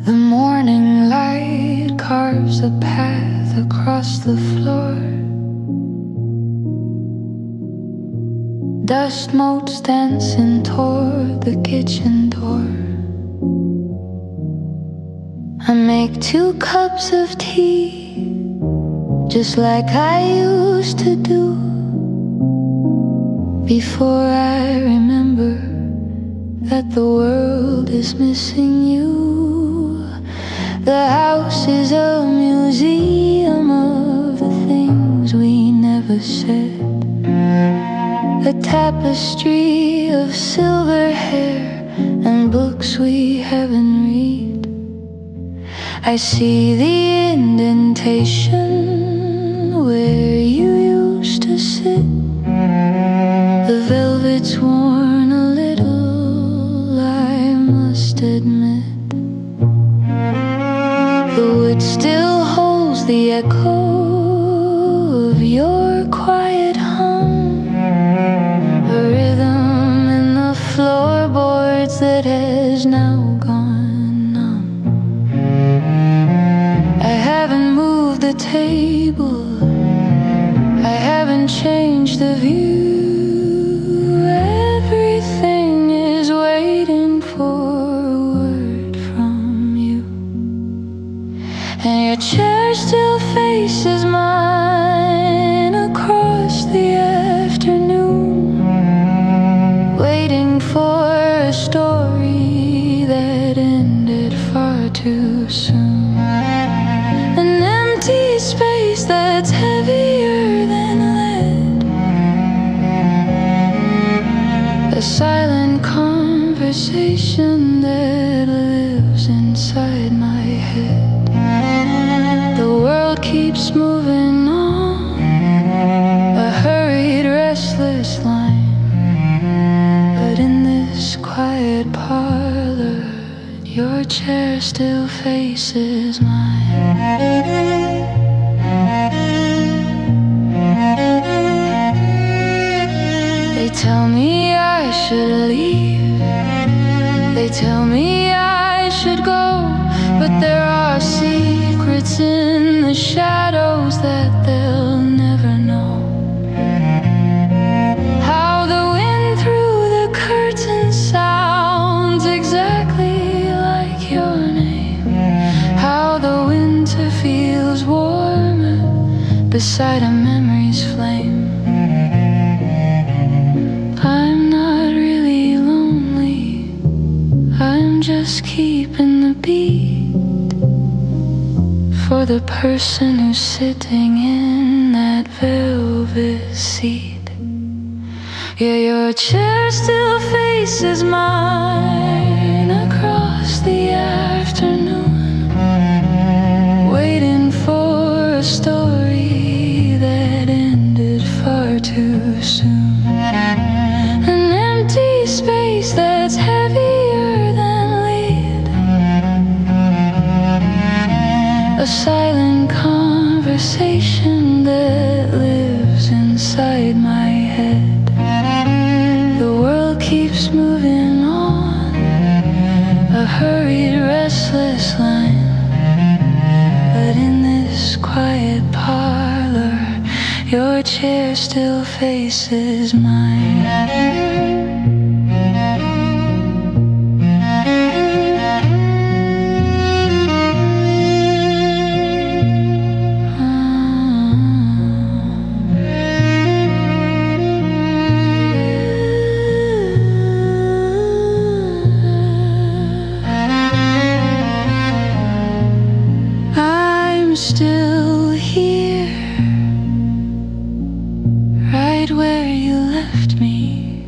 The morning light carves a path across the floor. Dust motes dancing toward the kitchen door. I make 2 cups of tea, just like I used to do, before I remember that the world is missing you. The house is a museum of the things we never said, a tapestry of silver hair and books we haven't read. I see the indentation where you used to sit. The velvet's worn a little, I must admit. The wood still holds the echo of your quiet hum, a rhythm in the floorboards that has now gone numb. I haven't moved the table, I haven't changed the view. Everything is waiting for a word from you. And your chair still faces mine across the afternoon, waiting for a story that ended far too soon. An empty space that's heavier than lead, a silent conversation that lives inside my head. The world keeps moving on, a hurried, restless line. But in this quiet parlor, your chair still faces mine. They tell me I should leave, they tell me I should go, but there are secrets in the shadows that they'll never know. How the wind through the curtain sounds exactly like your name. How the winter feels warmer beside a memory's flame. I'm not really lonely, I'm just keeping the beat for the person who's sitting in that velvet seat. Yeah, your chair still faces mine across the afternoon, waiting for a story that ended far too soon. An empty space that's heavier than lead, a silent conversation that lives inside my head. The world keeps moving on, a hurried, restless line. But in this quiet parlor, your chair still faces mine. I'm still here, right where you left me.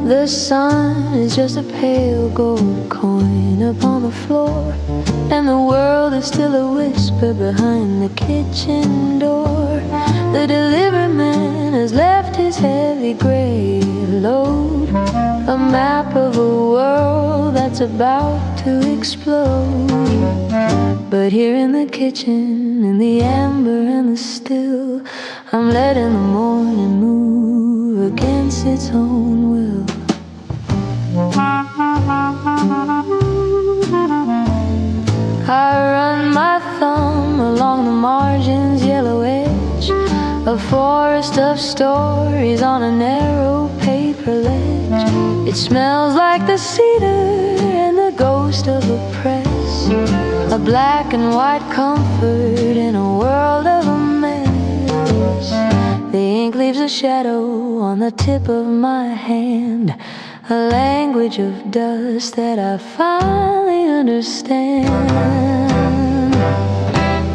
The sun is just a pale gold coin upon the floor, and the world is still a whisper behind the kitchen door. The delivery man has left his heavy gray load, a map of a world that's about to explode. But here in the kitchen, in the amber and the still, I'm letting the morning move against its own will. I run my thumb along the margins, yellow edge, a forest of stories on a narrow paper ledge. It smells like the cedar and the ghost of a press, a black and white comfort in a world of a mess. The ink leaves a shadow on the tip of my hand, a language of dust that I finally understand.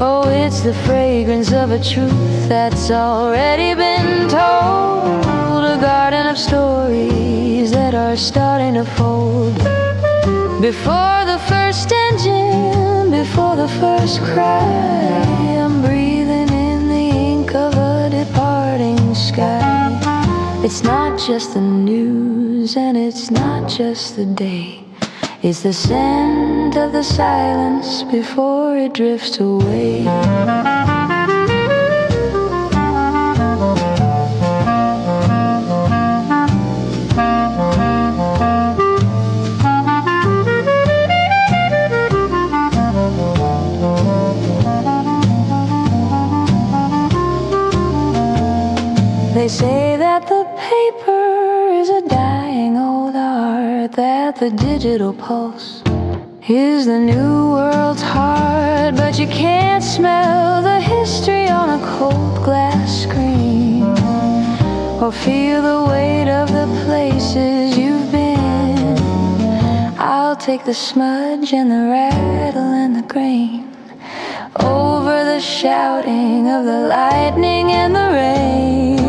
Oh, it's the fragrance of a truth that's already been told, a garden of stories that are starting to fold. Before the first engine, before the first cry, I'm breathing in the ink of a departing sky. It's not just the news and it's not just the day, it's the scent of the silence before it drifts away. They say that the paper is a dying old art, that the digital pulse is the new world's heart, but you can't smell the history on a cold glass screen, or feel the weight of the places you've been. I'll take the smudge and the rattle and the grain over the shouting of the lightning and the rain.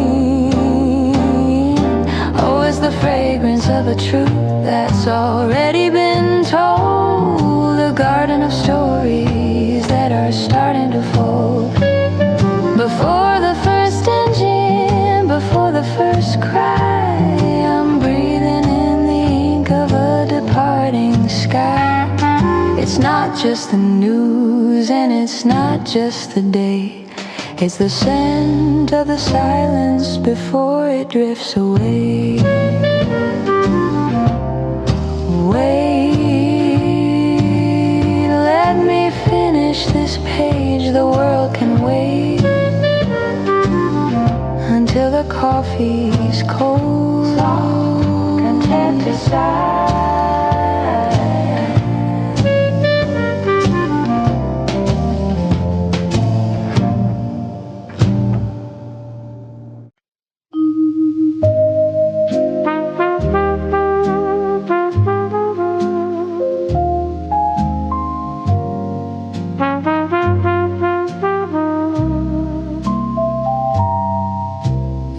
Oh, it's the fragrance of a truth that's already been told, a garden of stories that are starting to fold. Before the first engine, before the first cry, I'm breathing in the ink of a departing sky. It's not just the news and it's not just the day, it's the scent of the silence before it drifts away. Wait, let me finish this page, the world can wait until the coffee's cold, content to sigh.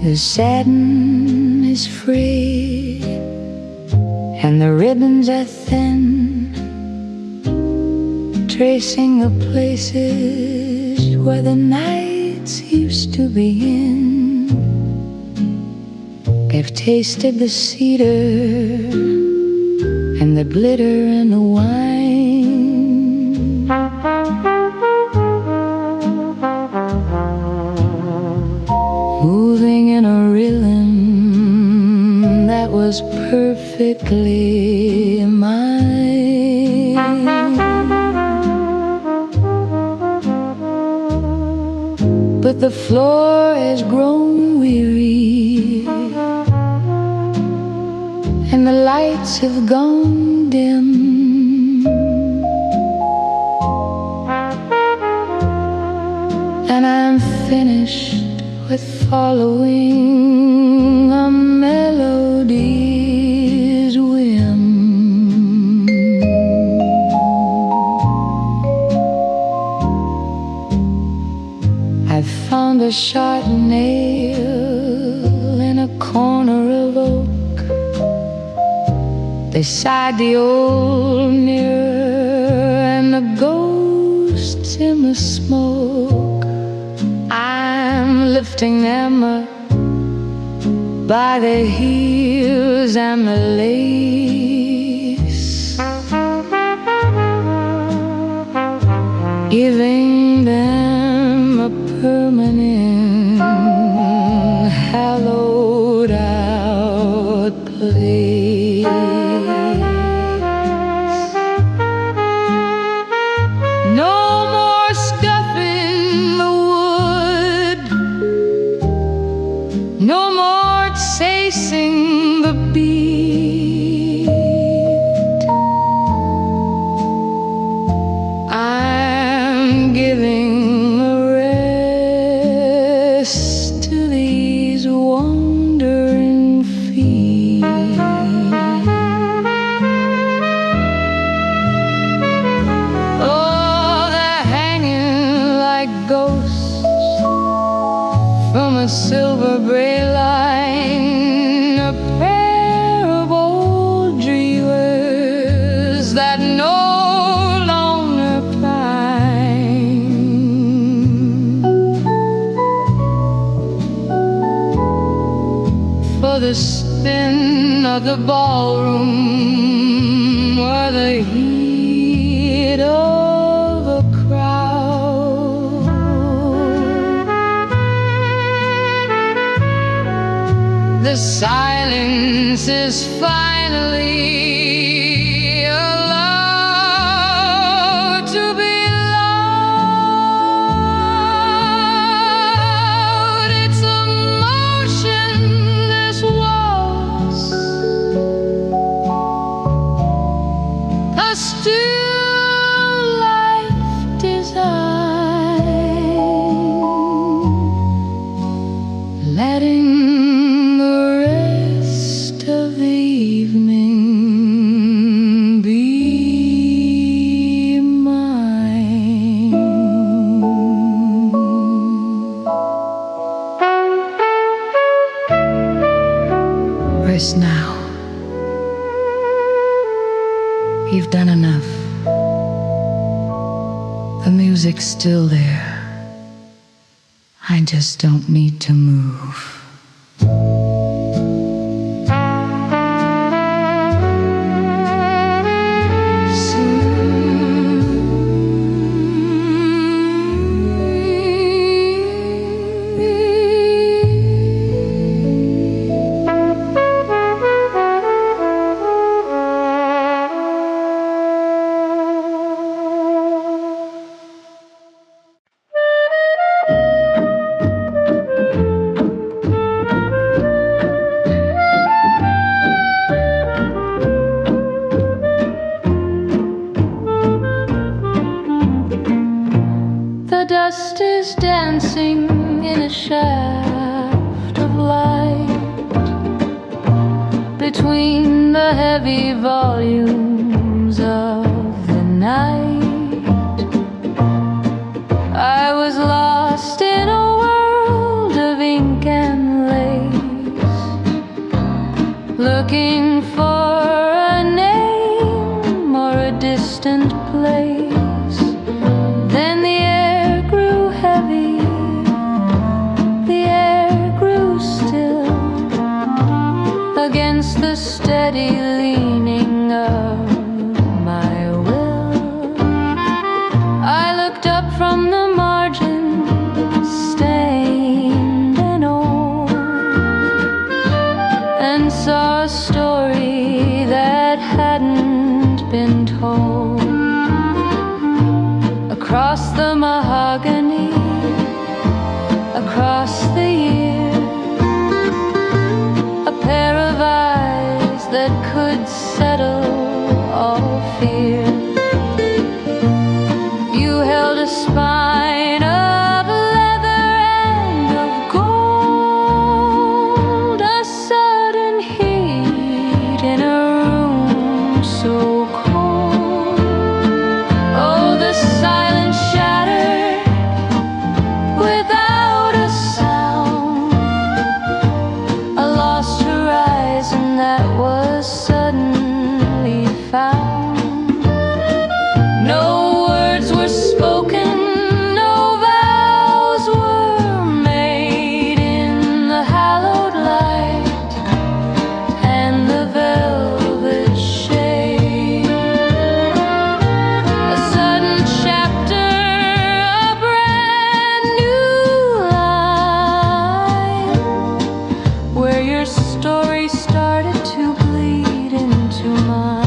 The satin is free and the ribbons are thin, tracing the places where the nights used to begin. They've tasted the cedar and the glitter and the wine, moving in a rhythm that was perfectly mine. But the floor has grown weary and the lights have gone dim, and I'm finished with following a melody's whim. I've found a sharp nail in a corner of oak, beside the old mirror and the ghosts in the smoke. I'm lifting them up by the heels and the lace, giving them a permanent hallowed out place. No more scuffing the wood, no more chasing the beat. I'm giving a rest to these wandering feet. Oh, they're hanging like ghosts from a silver braid line, a pair of old dreamers that no longer pine. For the spin of the ballroom or the heat of a crowd, the silence is finally allowed to be loud. It's a motionless waltz, a still life design, letting the rest of the evening be mine. Rest now. You've done enough. The music's still there. I just don't need to move. The dust is dancing in a shaft of light between the heavy volumes of the night. I was lost in a world of ink and lace, looking for a name or a distant place. Then the air grew heavy, the air grew still, against the steady leaning of my will. I looked up from the margin, stained and old, and saw a story that hadn't been told. Across the mahogany, across the years, a pair of eyes that could settle all fear. You held a spine of leather and of gold, a sudden heat in a room so cold. Oh, the silence shattered without a sound, a lost horizon that was sudden started to bleed into mine.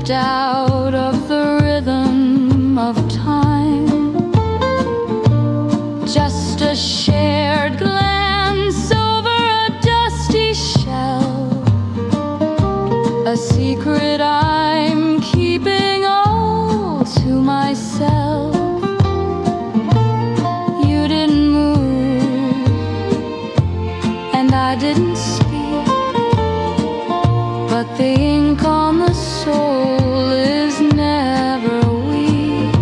Out of the rhythm of time, just a shared glance over a dusty shell, a secret I'm keeping all to myself. You didn't move and I didn't speak, but the ink on the soul is never weak.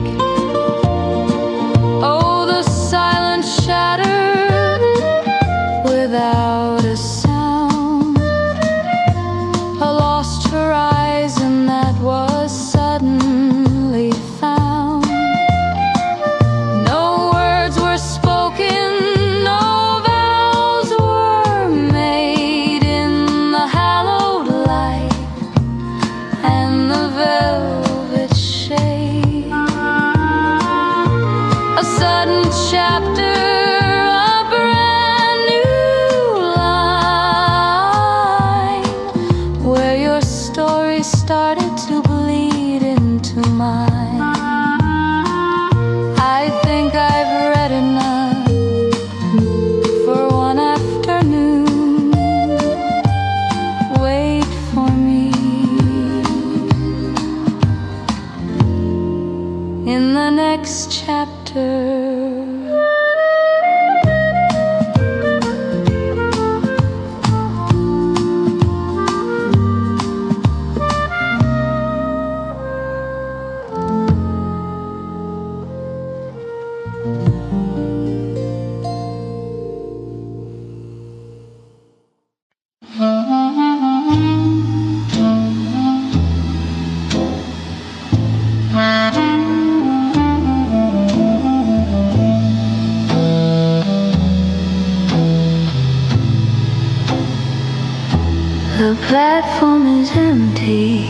Oh, the silence shattered without a sound, a lost horizon that was suddenly found. No words were spoken, no vows were made in the hallowed light and the velvet shade. A sudden chapter, a brand new line, where your story started to bleed into mine. I think I've read enough for one afternoon. Wait for me in the next chapter. The platform is empty,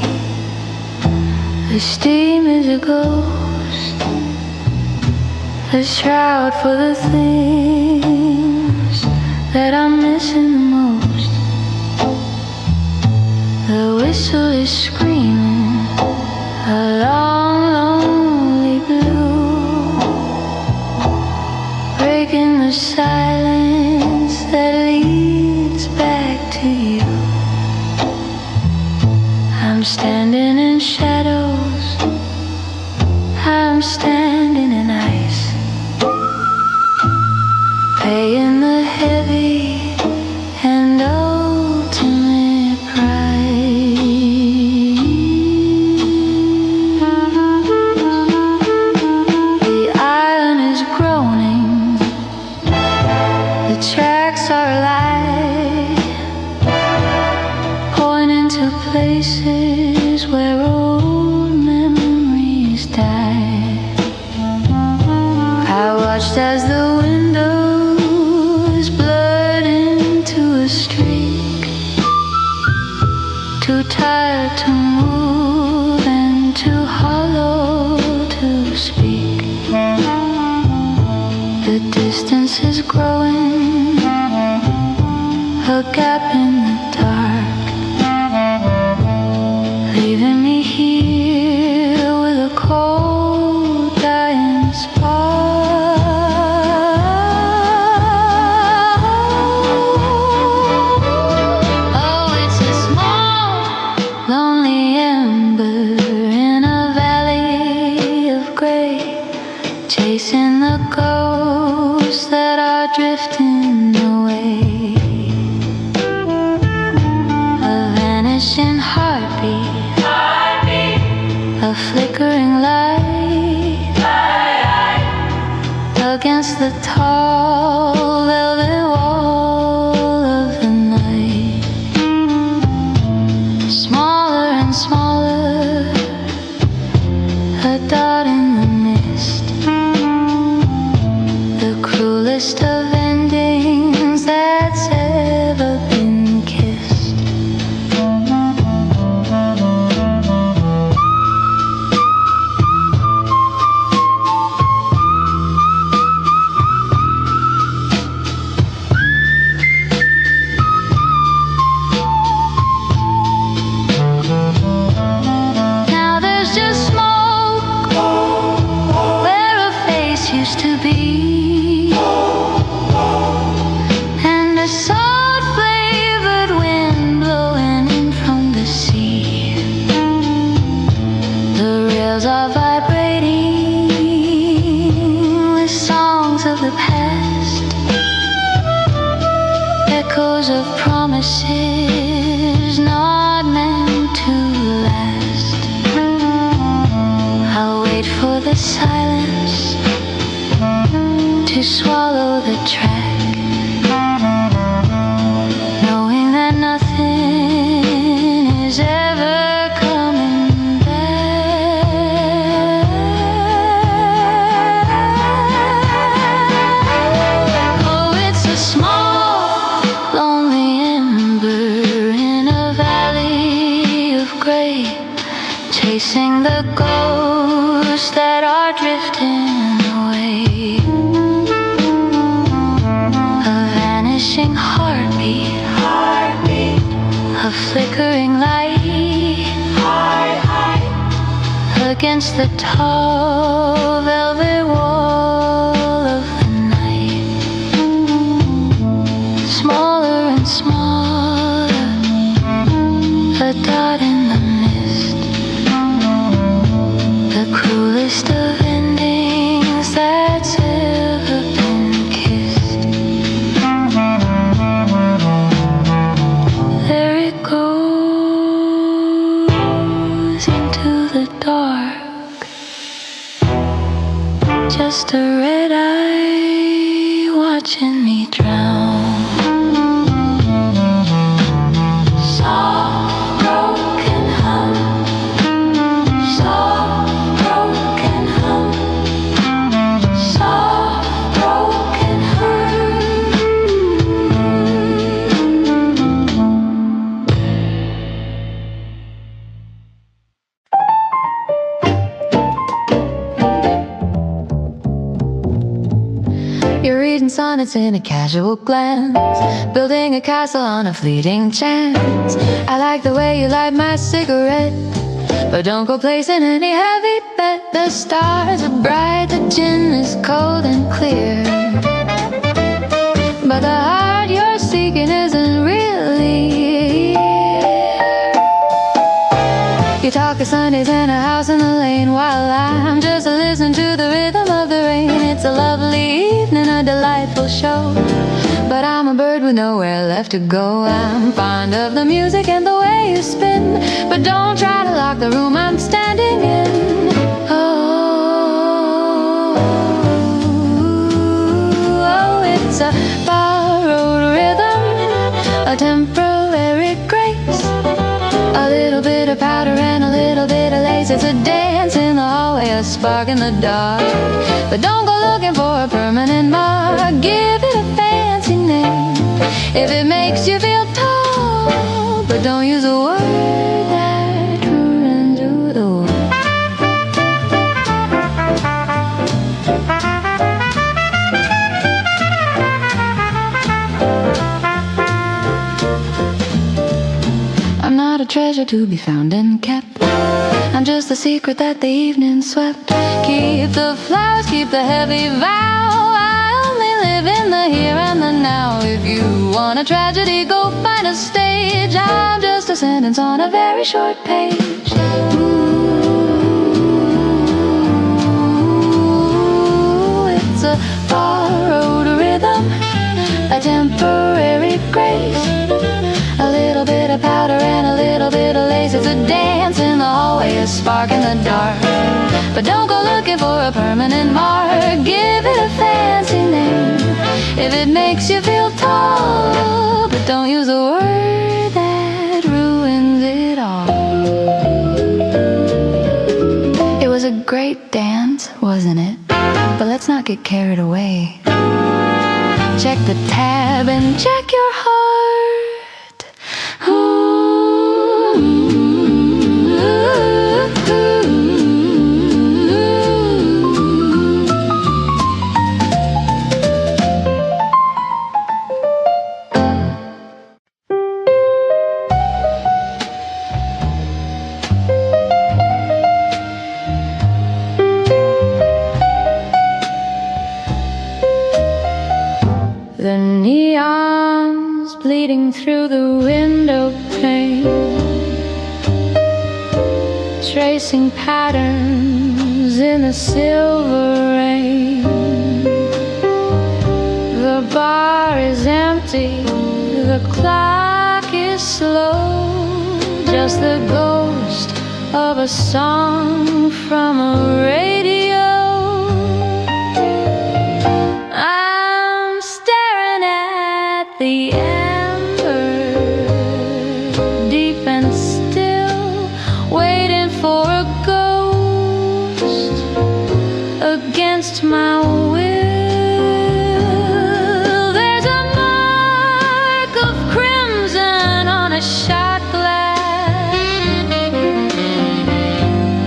the steam is a ghost, a shroud for the things that I'm missing the most. The whistle is screaming a long, lonely blue, breaking the silence that leads back to you. I'm standing in shadows, I'm standing in ice, paying the heavy and ultimate price. The iron is groaning, the tracks are alive, pointing to places where old memories die. I watched as the windows blurred into a streak, too tired to move and too hollow to speak. The distance is growing, a gap in the dark, leaving me here with a cold, dying spark. Oh, it's a small, lonely ember in a valley of gray, chasing the ghosts that are drifting away. A vanishing heartbeat, a flickering light against the tall velvet wall of the night. Smaller and smaller, a dot in the mist. The cruelest of endings that's ever been kissed. Now there's just smoke where a face used to be, and a salt flavored wind blowing in from the sea. The rails are vibrating with songs of the past, echoes of promises not meant to last. I'll wait for the silence to swallow the track, knowing that nothing is ever coming back. Oh, it's a small, lonely ember in a valley of gray, chasing the ghosts that are drifting away. A vanishing heartbeat, a flickering light, against the tall velvet wall of the night. Smaller and smaller, a dot in the mist. The cruelest of endings that's ever been kissed. There it goes into the dark, just a red eye watching me drown. Soft broken hum, soft broken hum, soft broken hum. You're reading sonnets in a casual glance, building a castle on a fleeting chance. I like the way you light my cigarette, but don't go placing any heavy bet. The stars are bright, the gin is cold and clear, but the heart you're seeking isn't really here. You talk of Sundays and a house in the lane, while I'm just listening to the rhythm of the rain. It's a lovely evening, a delightful show, but I'm a bird with nowhere left to go. I'm fond of the music and the way you spin, but don't try to lock the room I'm standing in. Oh, it's a borrowed rhythm, a temporary grace, a little bit of powder and a little bit of lace. It's a dance in the hallway, a spark in the dark, but don't go looking for a permanent mark. Give it a fancy name if it makes you feel tall, but don't use a word that ruins the world. I'm not a treasure to be found and kept, I'm just the secret that the evening swept. Keep the flowers, keep the heavy vow, I only live in the here and the now. If you want a tragedy, go find a stage, I'm just a sentence on a very short page. Ooh, it's a borrowed rhythm, a temporary grace, a little bit of powder and a little bit of lace. It's a dance in the hallway, a spark in the dark, but But don't go looking for a permanent mark. Give it a fancy name if it makes you feel tall. But don't use a word that ruins it all. It was a great dance, wasn't it? But let's not get carried away. Check the tab and check your heart. The neons bleeding through the window pane, tracing patterns in the silver rain. The bar is empty, the clock is slow, just the ghost of a song from a radio. The ember, deep and still, waiting for a ghost against my will. There's a mark of crimson on a shot glass,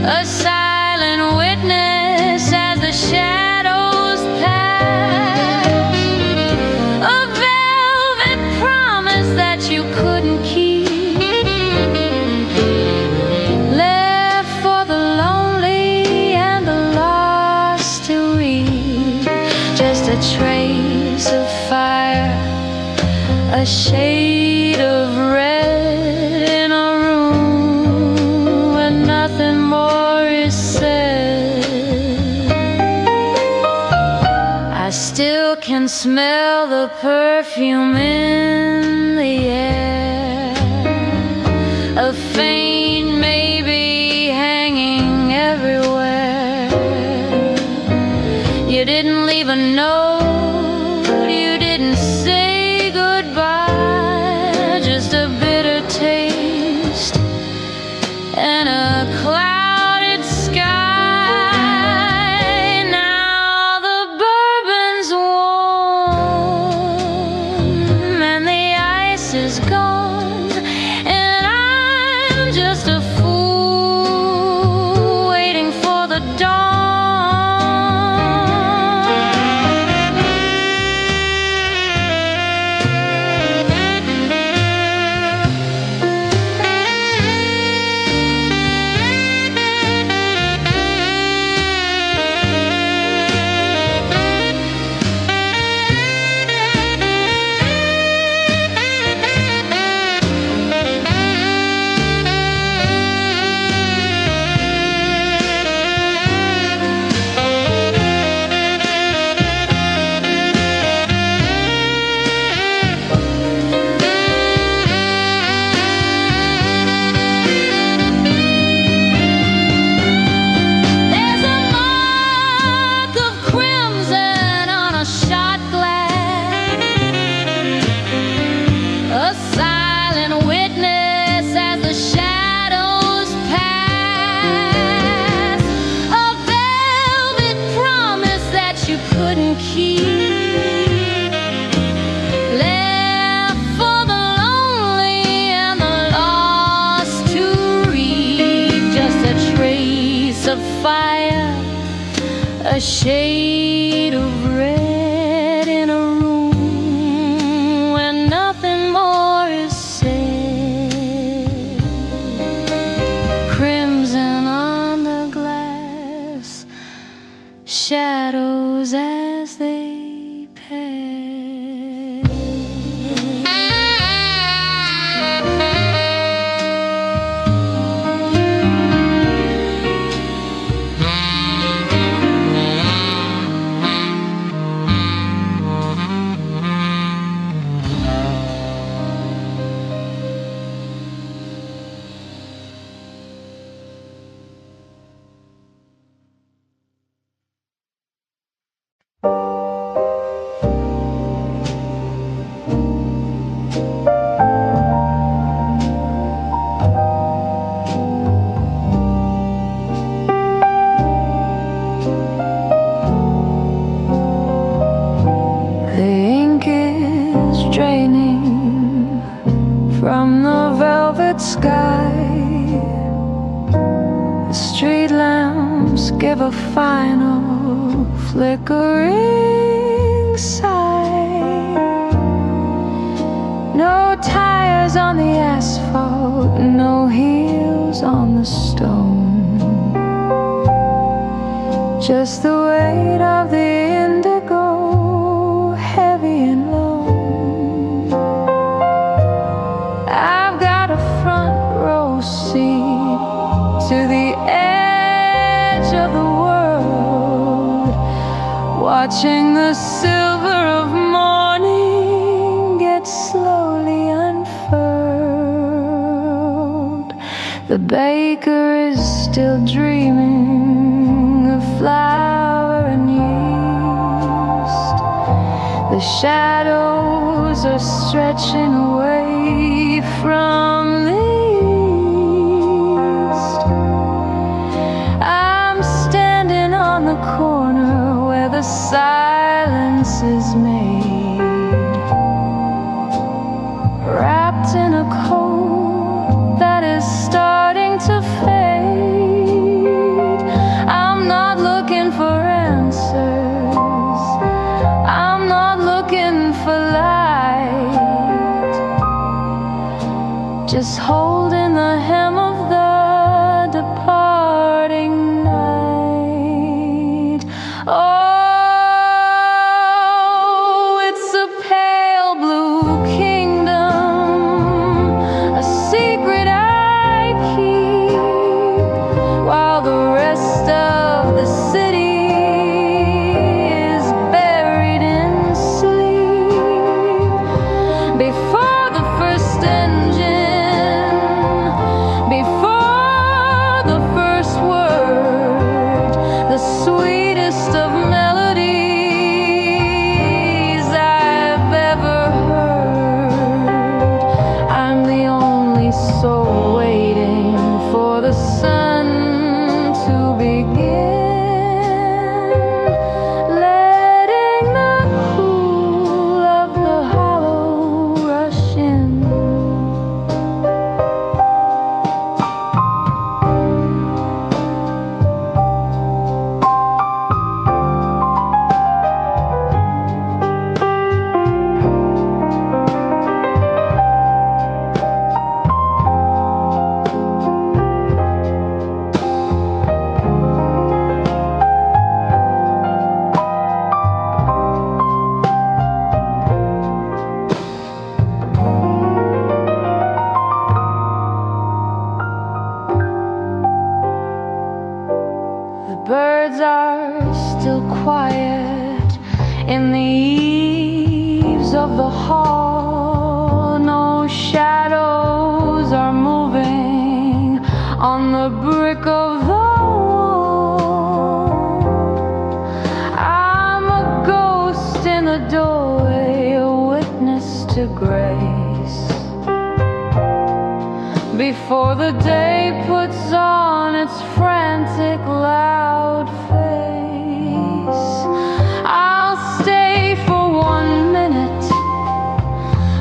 a silent witness as the shadows pass. That you couldn't keep, left for the lonely and the lost to read. Just a trace of fire, a shade of red in a room where nothing more is said. I still can smell the perfume in the air, a faint maybe hanging everywhere. You didn't leave a note, you didn't say goodbye, just a bitter taste and a clouded sky. Gone, and I'm just a fool waiting for the a shade of red in a room where nothing more is said. Crimson on the glass, shadows as they pass. From the velvet sky, the street lamps give a final flickering sigh. No tires on the asphalt, no heels on the stone, just the weight of the indigo, heavy and low. Seat to the edge of the world, watching the silver of morning get slowly unfurled. The baker is still dreaming of flour and yeast. The shadows are stretching away from the corner where the silence is made, wrapped in a coat that is starting to fade. I'm not looking for answers, I'm not looking for light, just holding the hem of the departing night. Oh, it's a pale blue kingdom, a secret I keep, while the rest of the city is buried in sleep. Before the first engine, before the first word, the sweetest of melodies I've ever heard. I'm the only soul waiting for the sun to begin, letting the cool of the hollow rush in. The birds are still quiet in the eaves of the hall. No shadows are moving on the brick of the wall. I'm a ghost in the doorway, a witness to grace. Before the day puts on its frantic loud face, I'll stay for 1 minute,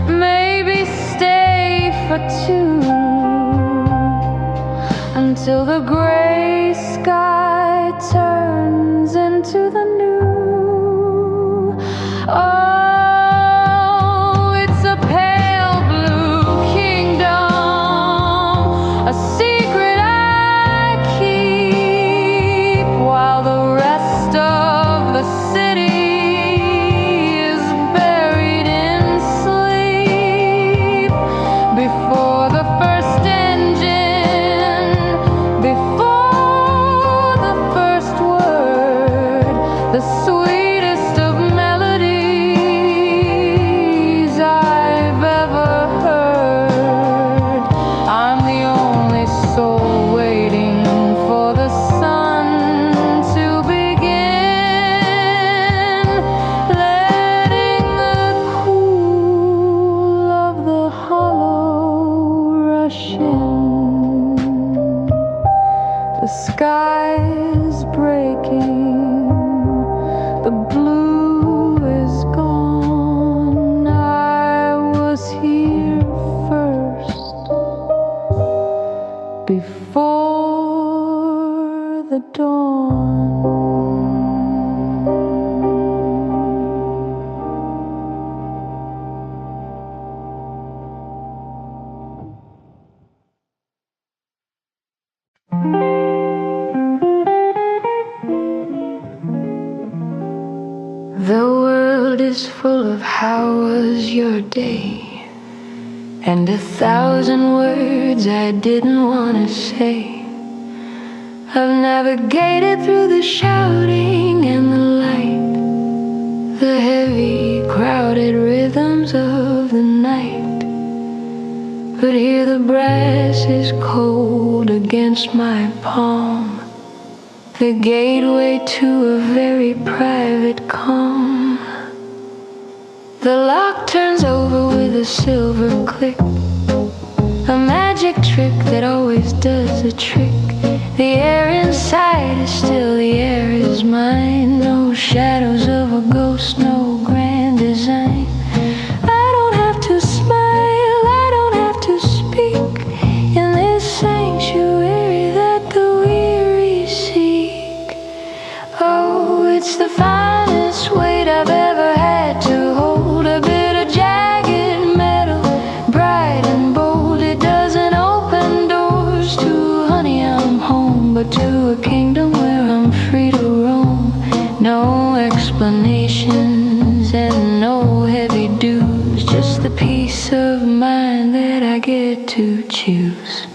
maybe stay for 2, until the gray sky turns into the new. Oh, it's a pale blue kingdom, a secret I keep, while the rest of the city is buried in sleep. Before the first engine, before The world is full of how was your day, and 1,000 words I didn't want to say. I've navigated through the shouting and the light, the heavy, crowded rhythms of the night. But here the brass is cold against my palm, the gateway to a very private calm. The lock turns over with a silver click, a magic trick that always does the trick. The air inside is still, the air is mine. No shadows of a ghost, no grand design. I don't have to smile, I don't have to speak in this sanctuary that the weary seek. Oh, it's the finest weight I've ever had to hold, a bit of jagged metal, bright and bold. It doesn't open doors to honey, I'm home, but to a kingdom where I'm free to roam. No explanations and no heavy dues, just the peace of mind that I get to choose.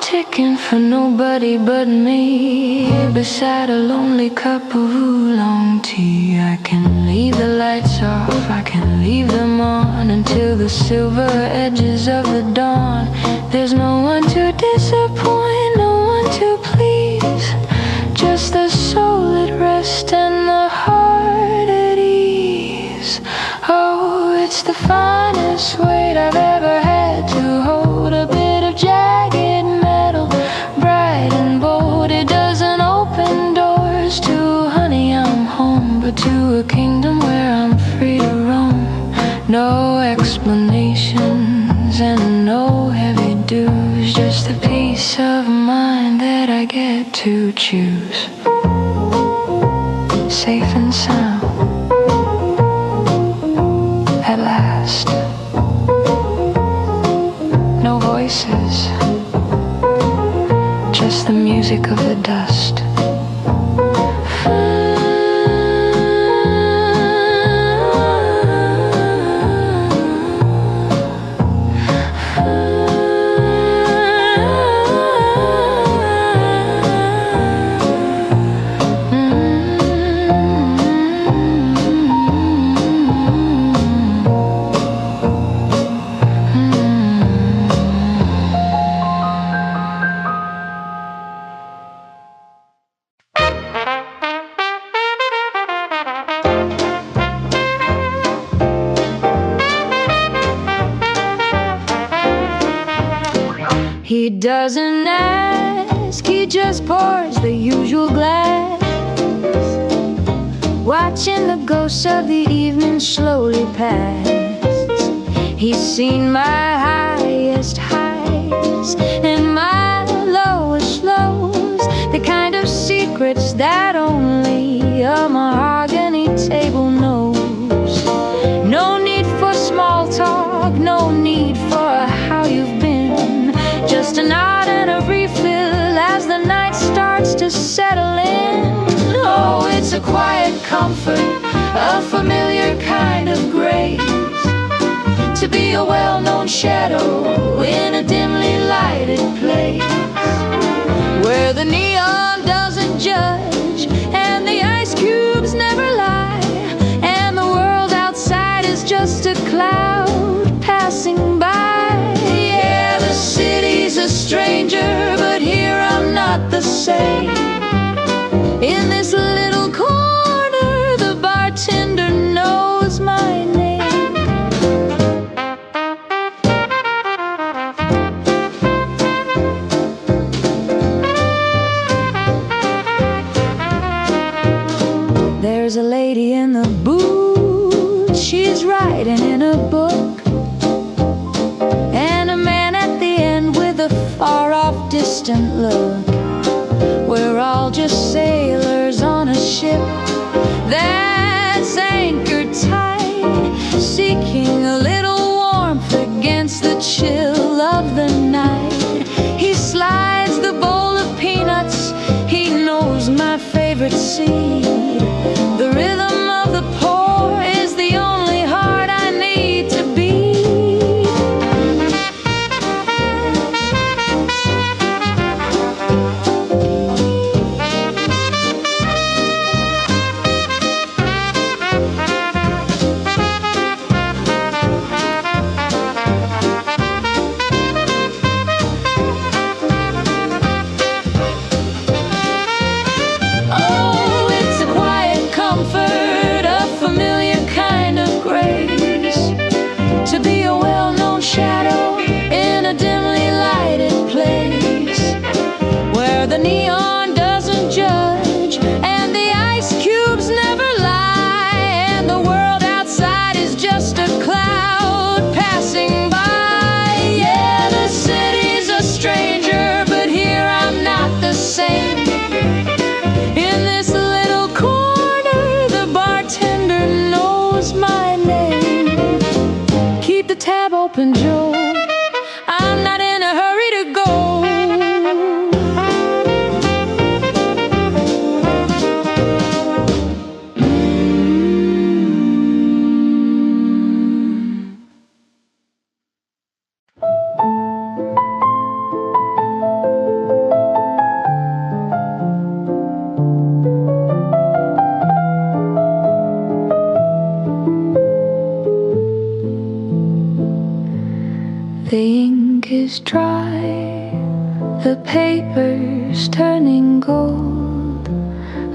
Ticking for nobody but me, beside a lonely cup of oolong tea. I can leave the lights off, I can leave them on until the silver edges of the dawn. There's no one to disappoint, no one to please, just the soul at rest and the heart at ease. Oh, it's the finest weight I've ever had to hold, a bit of jagged metal, bright and bold. It doesn't open doors to honey, I'm home, but to a kingdom where I'm free to roam. No explanations and no heavy dues, just the peace of mind that I get to choose. Safe and sound at last. No voices, just the music of the dust. He doesn't ask, he just pours the usual glass, watching the ghosts of the evening slowly pass. He's seen my highest highs and my lowest lows, the kind of secrets that only a mahogany table knows. No need for small talk, no need for how you've been, just a nod and a refill as the night starts to settle in. Oh, it's a quiet comfort, a familiar kind of grace, to be a well-known shadow in a dimly lighted place, where the neon doesn't judge and the ice cubes never lie, and the world outside is just a cloud passing by. Yeah, the city's a stranger, but here I'm not the same. In this little corner, the bartender knows my name. There's a lady in the booth, she's writing in a book, and a man at the end with a far-off distant look. We're all just sailors on a ship that's anchored tight, seeking a little warmth against the chill of the night. He slides the bowl of peanuts, he knows my favorite seed. The rhythm of the pour is the only heart I need to beat. To be a well-known shadow in a dimly lighted place, where the neon doesn't judge and the ice cubes never lie, and the world outside is just a cloud passing by. Yeah, the city's a stranger, but here I'm not the same. In this little corner, the bartender knows my name. Keep the tab open, Joe, I'm not in a hurry to go. The ink is dry, the paper's turning gold,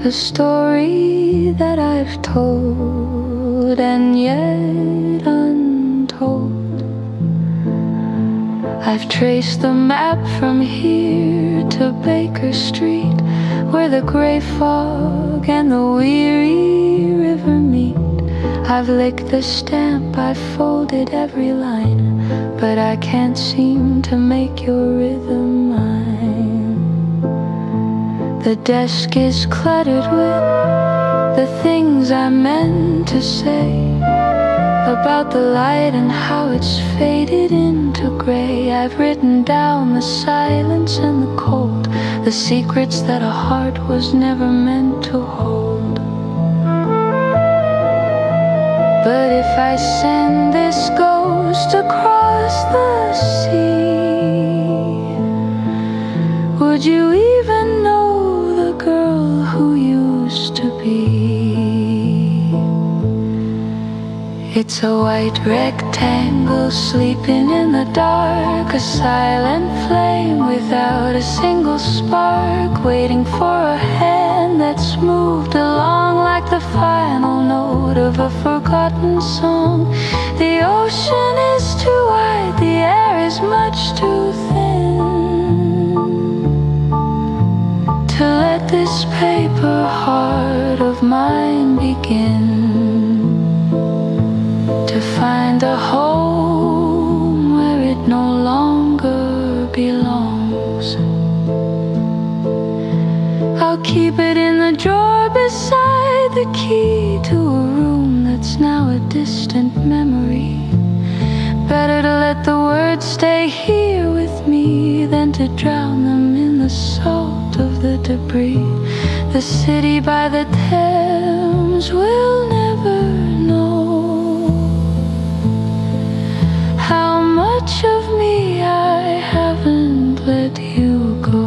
a story that I've told and yet untold. I've traced the map from here to Baker Street, where the gray fog and the weary river meet. I've licked the stamp, I've folded every line, but I can't seem to make your rhythm mine. The desk is cluttered with the things I meant to say about the light and how it's faded into gray. I've written down the silence and the cold, the secrets that a heart was never meant to hold. But if I send this ghost across the sea, would you even know the girl who used to be? It's a white rectangle sleeping in the dark, a silent flame without a single spark, waiting for a hand that's moved along like the final note of a forgotten song. The ocean is too wide, the air is much too thin to let this paper heart of mine begin to find a home where it no longer belongs. I'll keep it in the drawer beside the key to a room that's now a distant memory. Better to let the words stay here with me than to drown them in the salt of the debris. The city by the Thames will never know how much of me I haven't let you go.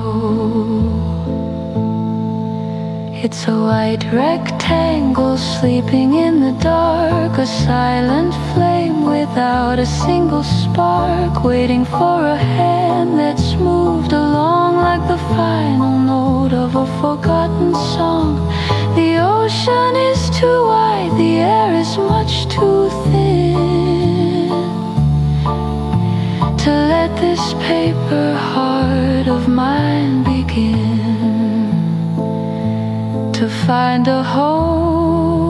It's a white rectangle sleeping in the dark, a silent flame without a single spark, waiting for a hand that's moved along like the final note of a forgotten song. The ocean is too wide, the air is much too thin to let this paper heart of mine begin to find a home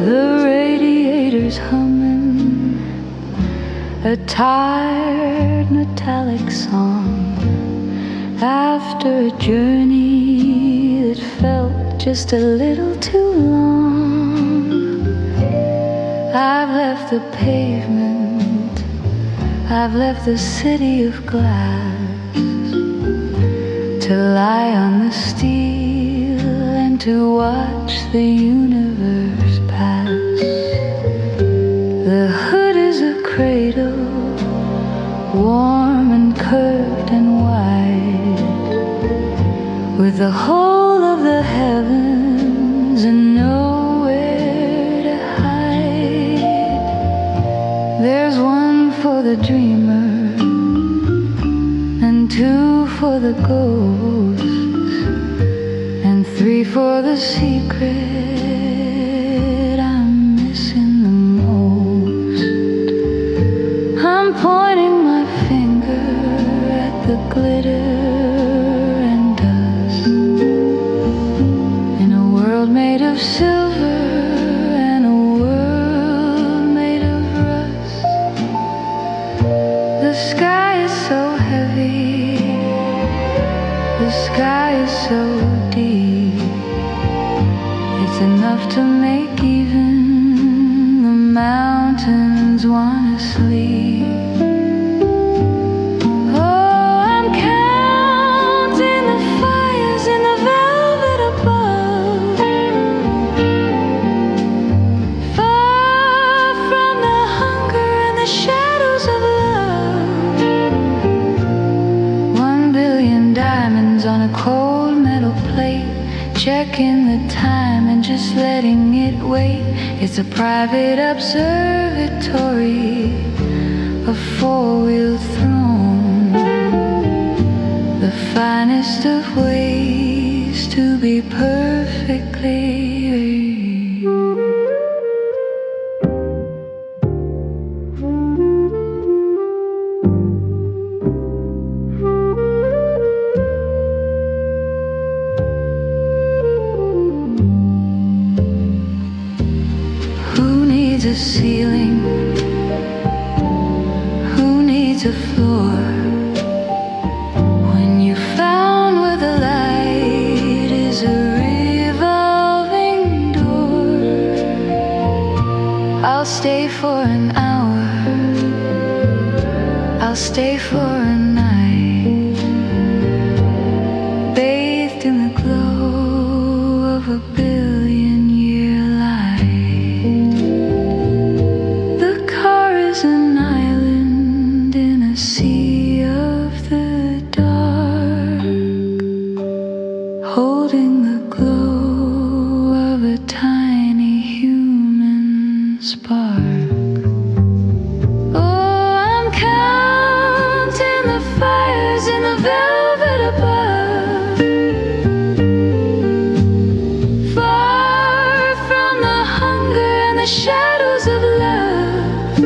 the radiators humming a tired metallic song after a journey that felt just a little too long. I've left the pavement, I've left the city of glass, to lie on the steel and to watch the universe pass. The hood is a cradle, warm and curved and wide, with the whole of the heavens and nowhere to hide. There's one for the dreamer and two for the ghosts and three for the secret I'm missing the most. I'm pointing my finger at the glitter and dust in a world made of silver and a world made of rust. The sky is so heavy, the sky is so deep, it's enough to make even the mountains wanna sleep. Oh, I'm counting the fires in the velvet above, far from the hunger and the shadows of love. 1,000,000,000 diamonds on a cold metal plate, checking the time and just letting it wait. It's a private observatory, a four-wheel throne, the finest of ways to be perfectly. Who needs a ceiling? Who needs a floor? When you found where the light is a revolving door. I'll stay for an hour, I'll stay for a night, bathed in the glow of a billion-year light. The car is an island in a sea of the dark, holding the glow of a tiny human spark. Oh, I'm counting the fires in the velvet above, far from the hunger and the shadows of love.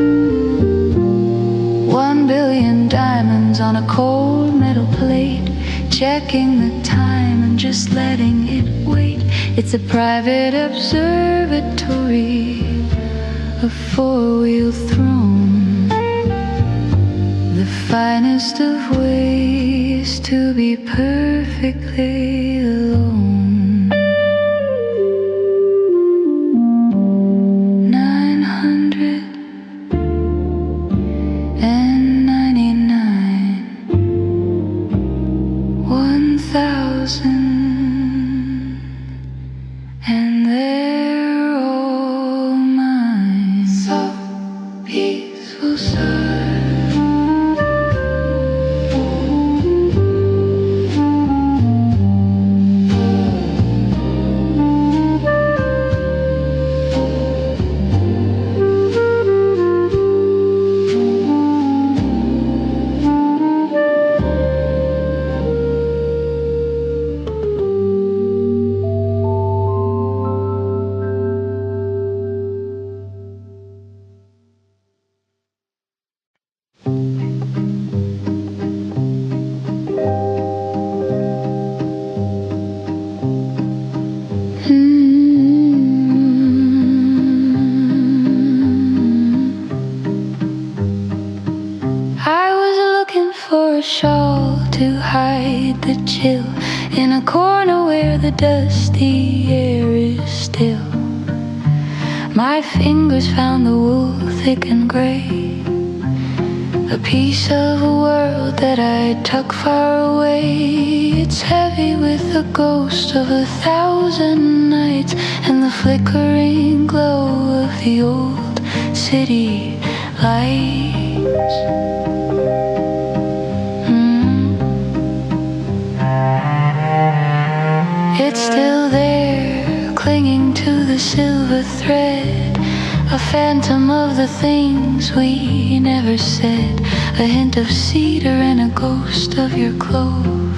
1,000,000,000 diamonds on a cold metal plate, checking the time and just letting it wait. It's a private observatory, a four-wheel throne, the finest of ways to be perfectly alone. 999, 1,000, and they're all mine. Soft, peaceful surf, to hide the chill in a corner where the dusty air is still. My fingers found the wool thick and gray, a piece of a world that I tuck far away. It's heavy with the ghost of 1,000 nights and the flickering glow of the old city lights. It's still there, clinging to the silver thread, a phantom of the things we never said, a hint of cedar and a ghost of your clove,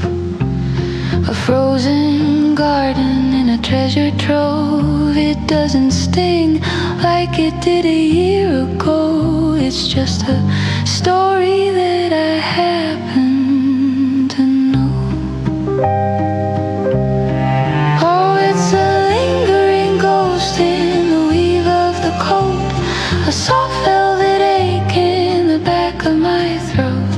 a frozen garden in a treasure trove. It doesn't sting like it did a year ago. It's just a story that I happen to know. Oh, it's a lingering ghost in the weave of the coat, a soft velvet ache in the back of my throat,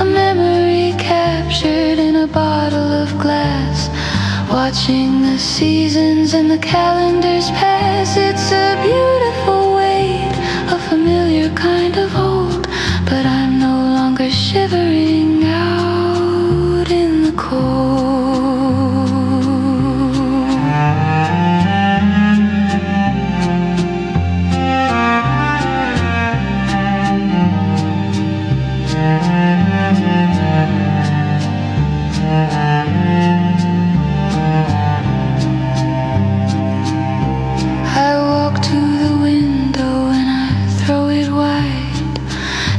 a memory captured in a bottle of glass, watching the seasons and the calendars pass. It's a beautiful weight, a familiar kind of hold, but I'm no longer shivering out in the cold.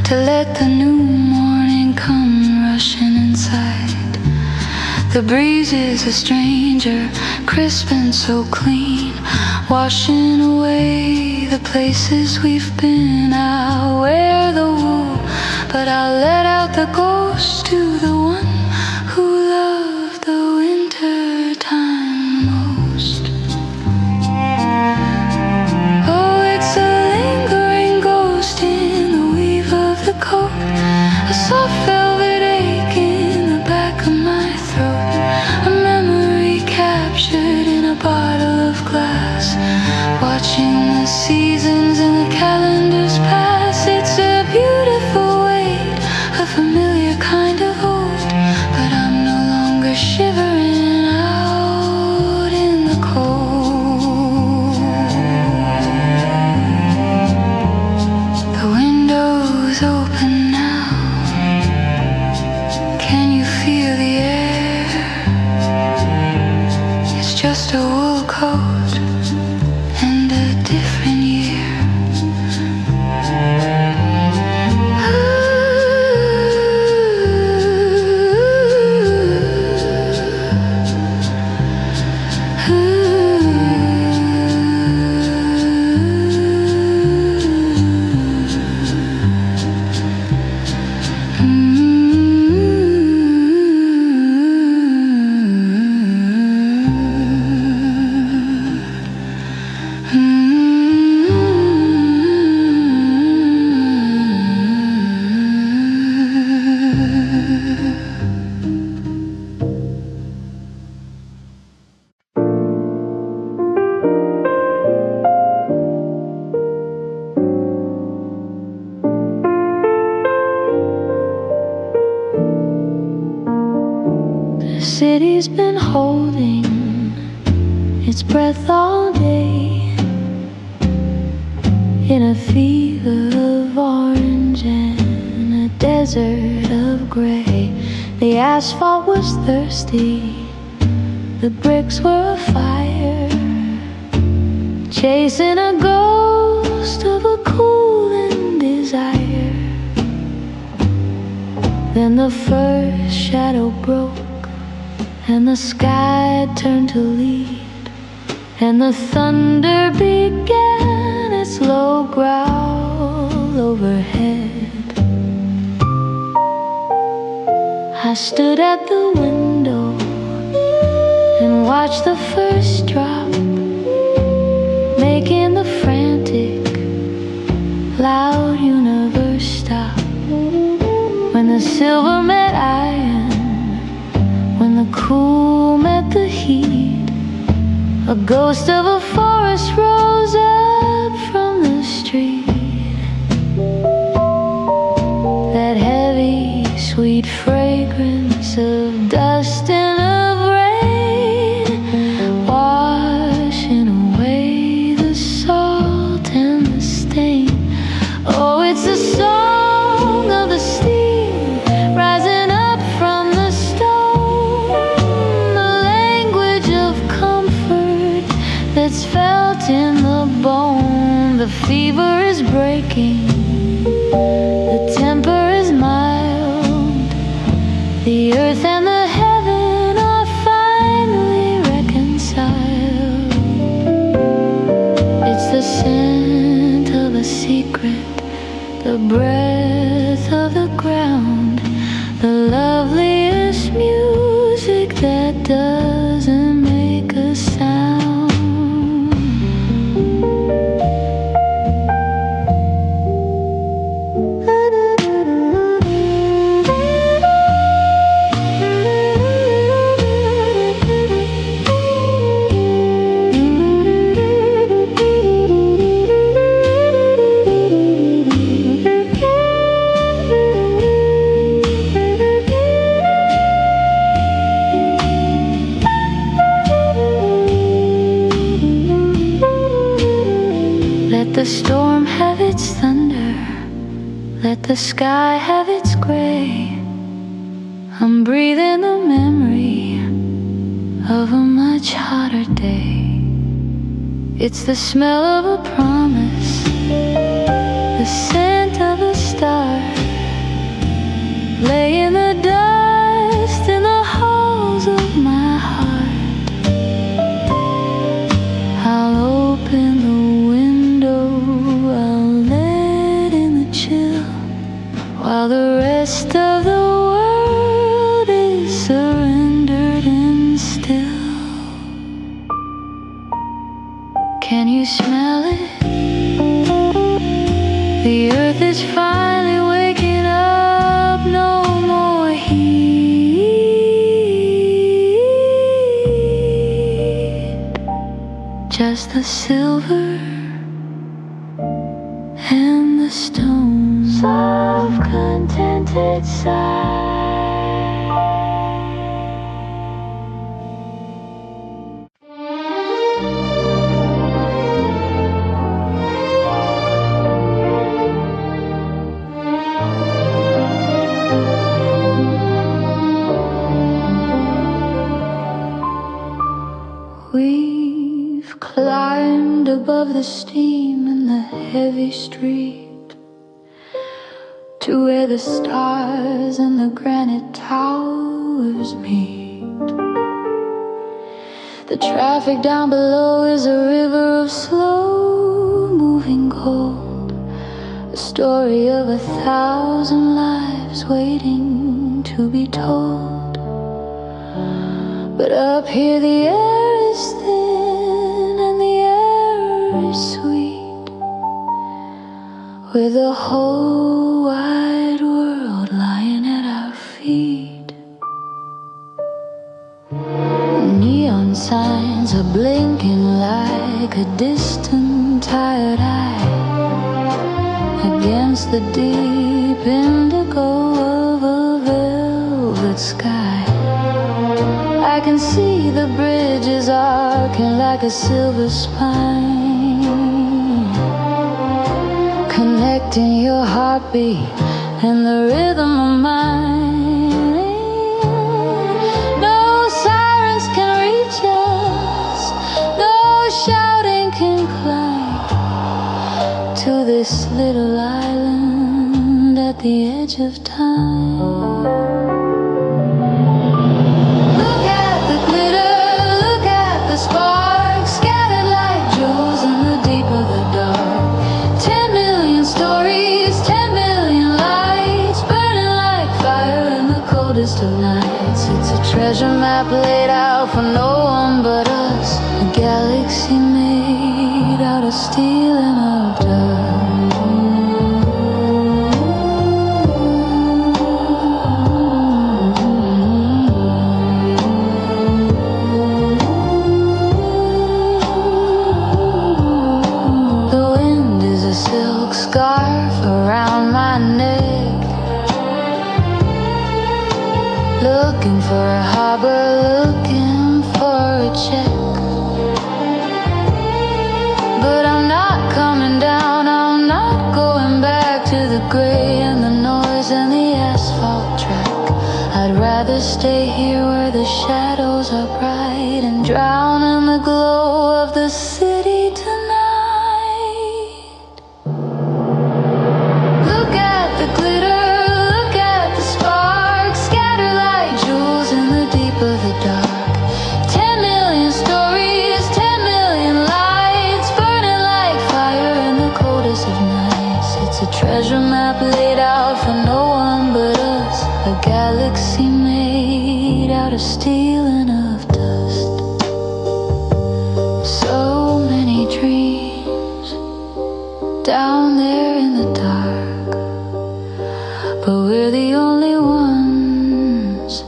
To let the new morning come rushing inside. The breeze is a stranger, crisp and so clean, washing away the places we've been. I'll wear the wool, but I'll let out the ghost to the one who loved the winter time most. Oh, it's a lingering ghost in the weave of the coat, a soft velvet ache in the back of my throat, a memory captured in a bottle of glass, watching the seasons and the calendars pass. It's a beautiful weight, a familiar kind of hold, but I'm no longer shivering out in the cold. The window's open now. Can you feel the air? It's just a wool coat and a different year. The city's been holding its breath all day in a fever of orange and a desert of gray. The asphalt was thirsty, the bricks were afire, chasing a ghost of a cooling desire. Then the first shadow broke and the sky turned to lead, and the thunder began its low growl overhead. I stood at the window and watched the first drop, making the frantic, loud universe stop. When the silver met iron fever is breaking, the temper is mild, the earth and the heaven are finally reconciled. It's the scent of a secret, the breath of the ground, the loveliest music that doesn't make a sound. Let the storm have its thunder, let the sky have its gray. I'm breathing the memory of a much hotter day. It's the smell of a promise, the scent of a star, lay in the dust in the halls of my heart. I'll open the while the rest of the world is surrendered and still. Can you smell it? The earth is finally waking up, no more heat, just the silver and the stones of contented sight. We've climbed above the steam in the heavy street to where the stars and the granite towers meet. The traffic down below is a river of slow-moving gold, a story of 1,000 lives waiting to be told. But up here the air is thin and the air is sweet, with the whole wide world lying at our feet. Neon signs are blinking like a distant tired eye against the deep indigo of a velvet sky. I can see the bridges arcing like a silver spine, connecting your heartbeat and the rhythm of mine. No sirens can reach us, no shouting can climb to this little island at the edge of time. Look at the glitter, look at the sparks scattered like jewels in the deep of the dark. 10 million stories, 10 million lights, burning like fire in the coldest of nights. It's a treasure map laid out for no one but us, a galaxy made out of steel and of dust. Scarf around my neck, looking for a harbor, looking for coldest of nights. It's a treasure map laid out for no one but us. A galaxy made out of steel and of dust. So many dreams down there in the dark, but we're the only ones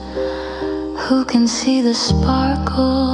who can see the sparkle.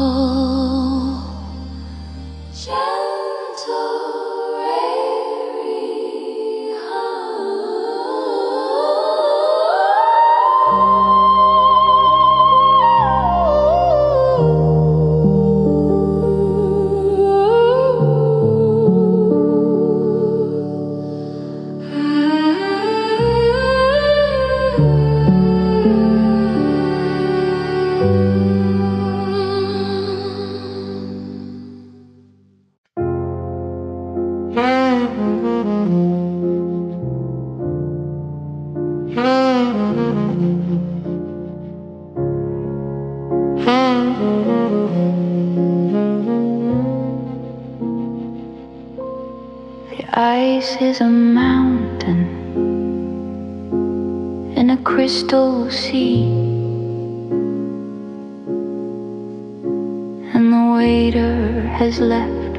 Ice is a mountain in a crystal sea, and the waiter has left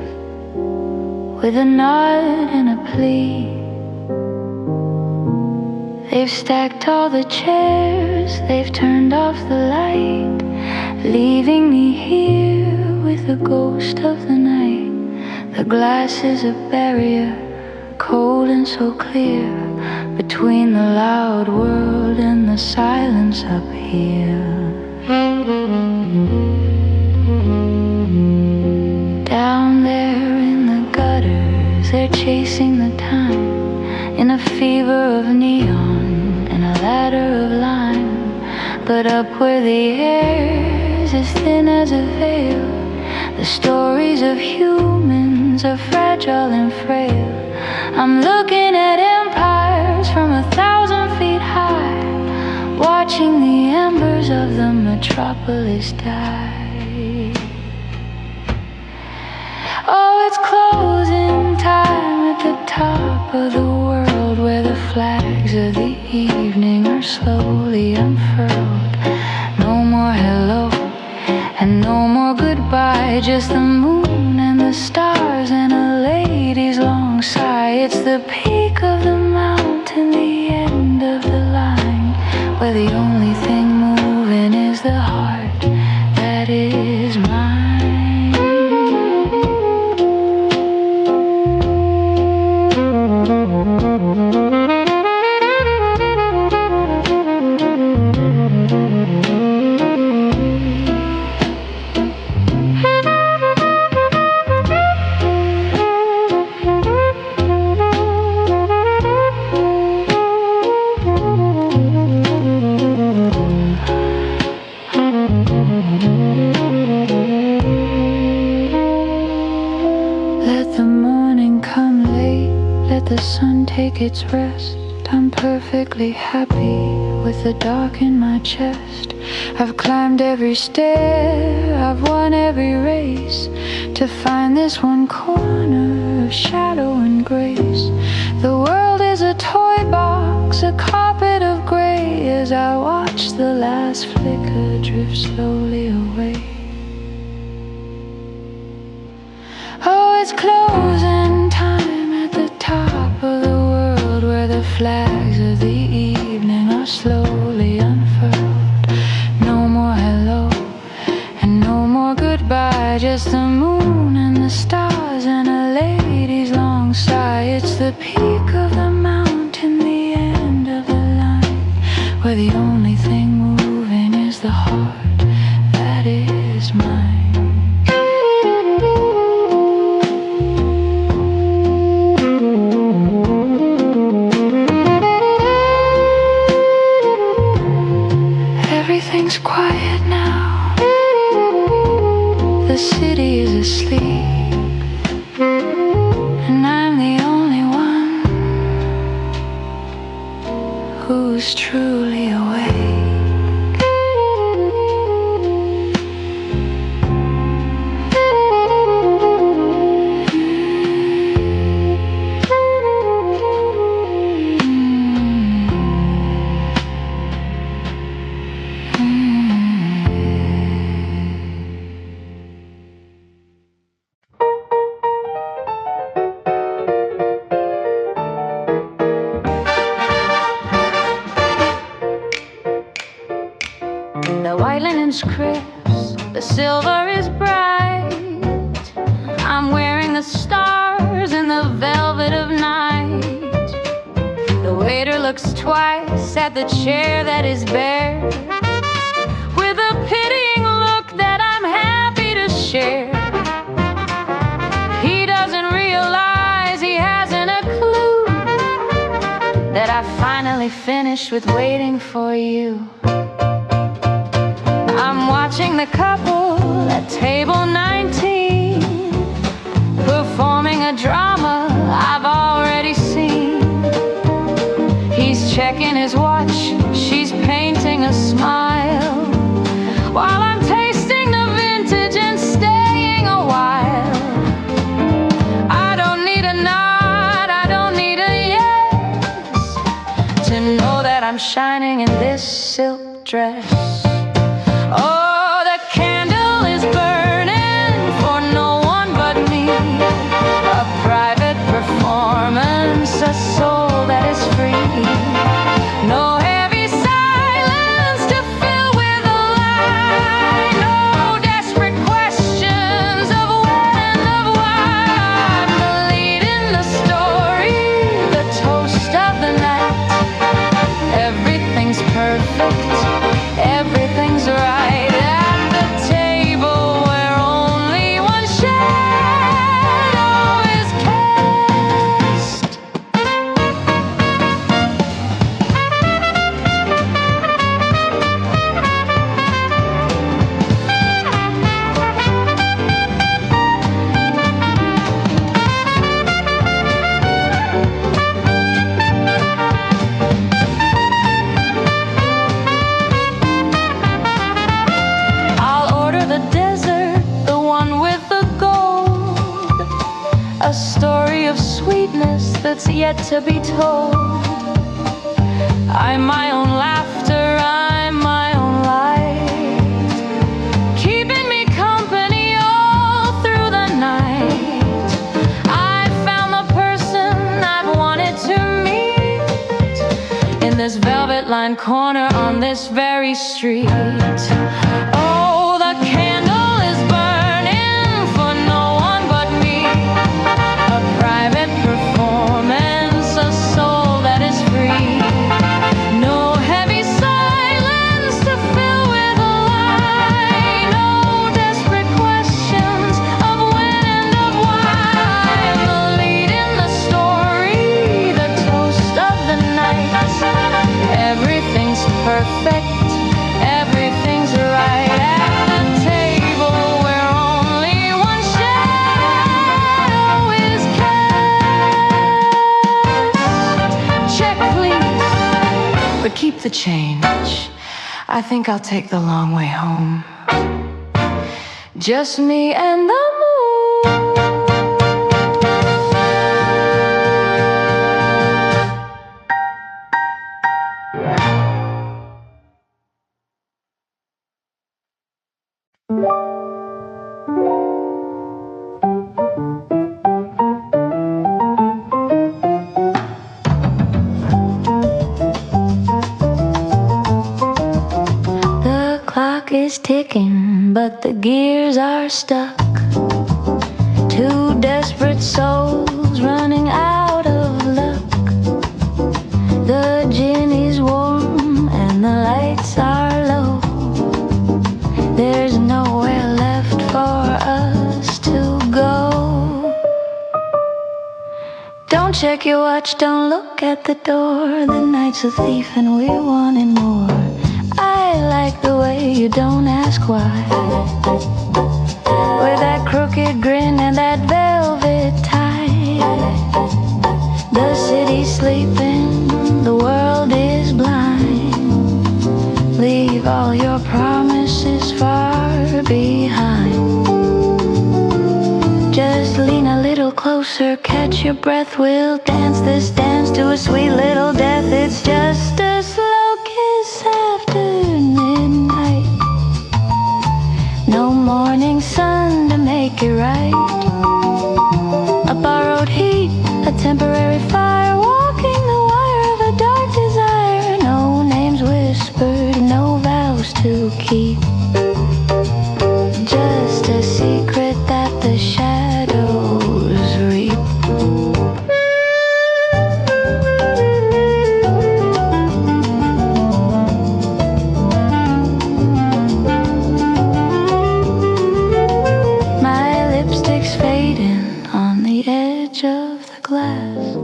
with a nod and a plea. They've stacked all the chairs, they've turned off the light, leaving me here with the ghost of the night. The glass is a barrier, cold and so clear, between the loud world and the silence up here. Down there in the gutters, they're chasing the time in a fever of neon and a ladder of lime. But up where the air's as thin as a veil, the stories of humans are fragile and frail. I'm looking at empires from 1,000 feet high, watching the embers of the metropolis die. Oh, it's closing time at the top of the world, where the flags of the evening are slowly unfurled. No more hello and no more goodbye, just the moon and the stars and a lady's long sigh. It's the peak of the mountain, the end of the line, where the only thing moving is the heart that is mine. The sun take its rest. I'm perfectly happy with the dark in my chest. I've climbed every stair, I've won every race, to find this one corner of shadow and grace. The world is a toy box, a carpet of gray, as I watch the last flicker drift slowly away. Oh, it's closing time at the top of the world, where the flags of the evening are slowly unfurled. No more hello and no more goodbye, just the moon and the stars and a lady's long sigh. It's the peak of the mountain, the end of the line, where the only thing moving is the heart that is mine. Everything's quiet now, the city is asleep, and I'm the only one who's truly awake. white linen's crisp, the silver is bright. I'm wearing the stars in the velvet of night. The waiter looks twice at the chair that is bare, with a pitying look that I'm happy to share. He doesn't realize he hasn't a clue that I finally finished with waiting for you. I'm watching the couple at table 19, performing a drama I've already seen. He's checking his watch, she's painting a smile, while I'm tasting the vintage and staying a while. I don't need a nod, I don't need a yes, to know that I'm shining in this silk dress. Oh, the candle is burning for no one but me, a private performance, a soul that is free. No heavy silence to fill with a lie, no desperate questions of when and of why. I'm the lead in the story, the toast of the night. Everything's perfect, everything's right. At the table where only one shadow is cast. I'll order the desert, the one with the gold, a story of sweetness that's yet to be told. I'm my own laughter, I'm my own light, keeping me company all through the night. I found the person I've wanted to meet in this velvet-lined corner on this very street. Oh, the candle is burning for no one but me, a private performance, a soul that is free. No heavy silence to fill with a lie, no desperate questions of when and of why. I'm the lead in the story, the toast of the night. Everything's perfect, everything's right. At the table where only one shadow is cast. Check, please, but keep the change. I think I'll take the long way home. Just me and the moon. The clock is ticking, but the gears are stuck. Two desperate souls running out of luck. The gin is warm and the lights are low. There's nowhere left for us to go. Don't check your watch, don't look at the door. The night's a thief and we're wanting more. I like the way you don't ask why, with that crooked grin and that velvet tie. The city's sleeping, the world is blind. Leave all your promises far behind. Just lean a little closer, catch your breath. We'll dance this dance to a sweet little death. It's just a slow kiss after midnight. No morning sun to make it right. A borrowed heat, a temporary fire, walking the wire of a dark desire. No names whispered, no vows to keep. Just a secret that the shadows reap. My lipstick's fading on the edge of the glass,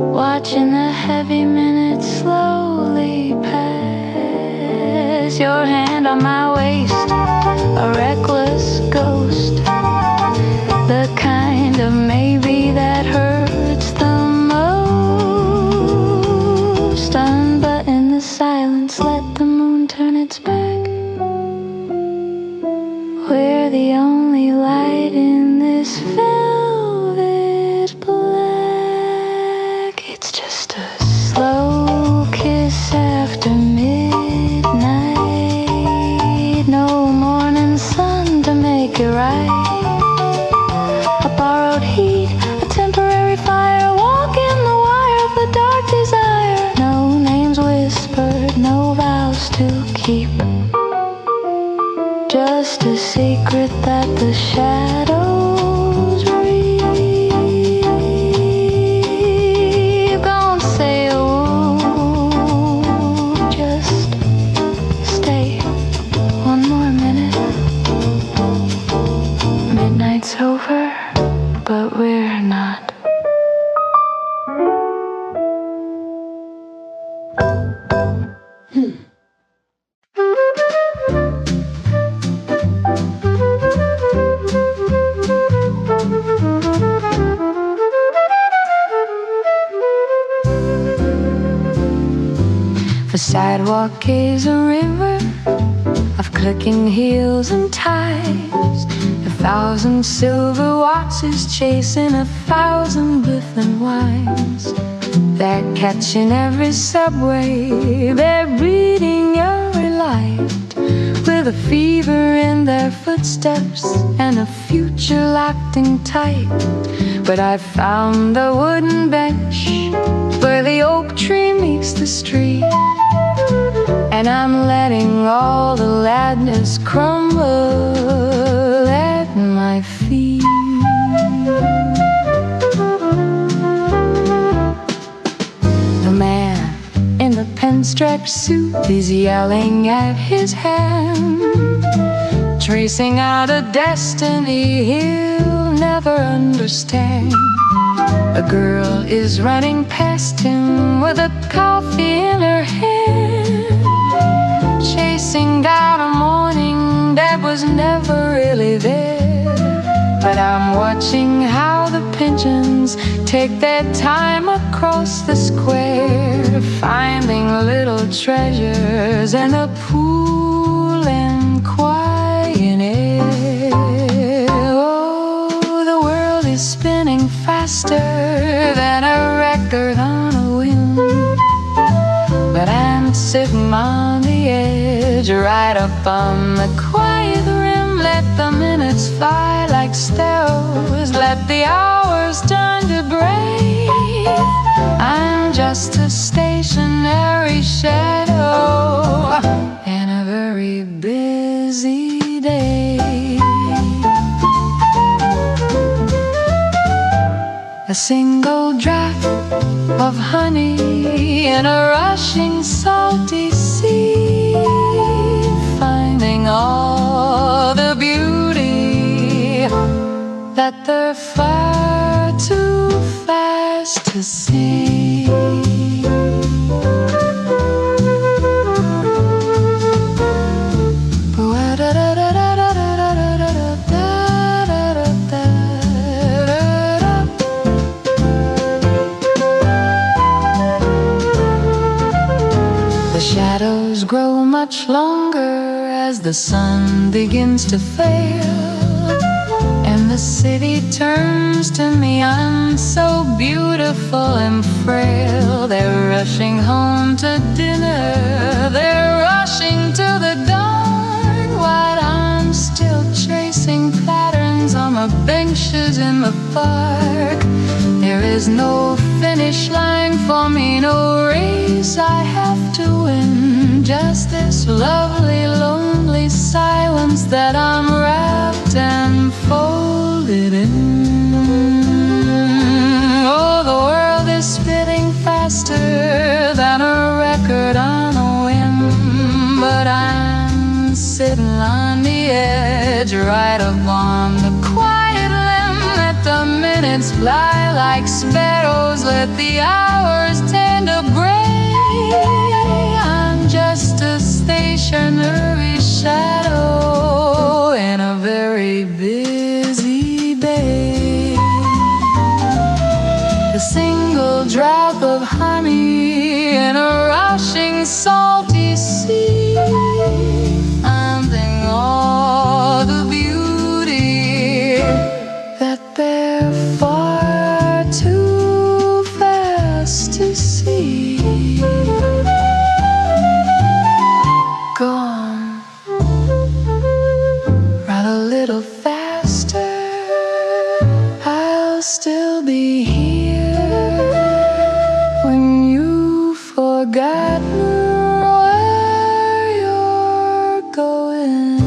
watching the heavy minutes slowly pass. Your hand on my waist, a reckless ghost, the kind of maybe that hurts the most. Unbutton the silence, let the moon turn its back. We're the only light in this velvet black. It's just a slow kiss after midnight. No morning sun to make it right. A borrowed heat, a temporary fire, walking the wire of the dark desire. No names whispered, no vows to keep. Just a secret that the shadows reap. Don't say a word, just stay one more minute. Midnight's over, but we're not. The sidewalk is a river of clicking heels and ties. 1,000 silver watches chasing 1,000 Biffin wines. They're catching every subway, they're reading every light, with a fever in their footsteps and a future locked in tight. But I found a wooden bench where the oak tree meets the street, and I'm letting all the ladness crumble at my feet. The man in the pinstripe suit is yelling at his hand, tracing out a destiny he'll never understand. A girl is running past him with a coffee in her hand, chasing down a morning that was never really there. But I'm watching how the pigeons take their time across the square, finding little treasures in a pool and quiet air. Oh, the world is spinning faster than a record on a wheel, but I'm sitting on the edge, right up on the quiet rim. Let the minutes fly like sparrows, let the hours turn to break. I'm just a stationary shadow in a very busy day. A single drop of honey in a rushing salty sea, finding all the beauty that they're far too fast to see. Shadows grow much longer as the sun begins to fail, and the city turns to me. I'm so beautiful and frail. They're rushing home to dinner, they're rushing to the dawn, while I'm still tracing patterns on the benches in the park. There is no finish line for me, no race I have to win, just this lovely, lonely silence that I'm wrapped and folded in. Oh, the world is spinning faster than a record on a whim, but I'm sitting on the edge, right up on the quiet limb. Let the minutes fly like sparrows, let the hours tend to gray. I'm just a stationary shadow in a very busy bay. A single drop of honey in a rushing salty sea. I'm thinking all the beauty that they're far too fast to see. Go on, run a little faster, I'll still be here when you've forgotten where you're going.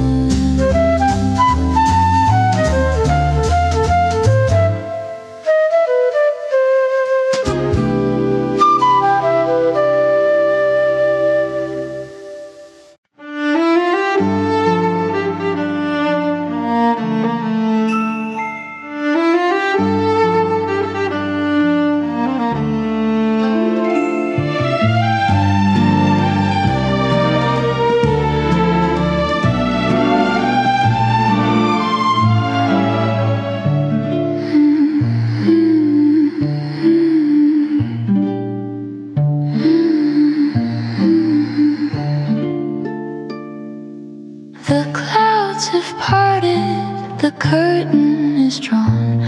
The clouds have parted, the curtain is drawn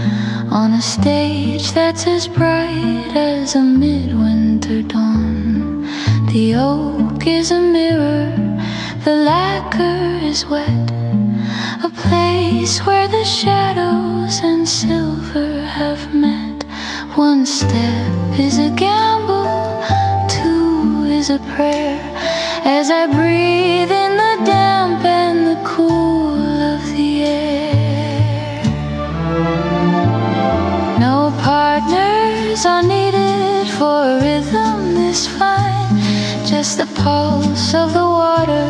on a stage that's as bright as a midwinter dawn. The oak is a mirror, the lacquer is wet, a place where the shadows and silver have met. One step is a gamble, two is a prayer, as I breathe in the damp and the cool of the air. No partners are needed for a rhythm this fine, just the pulse of the water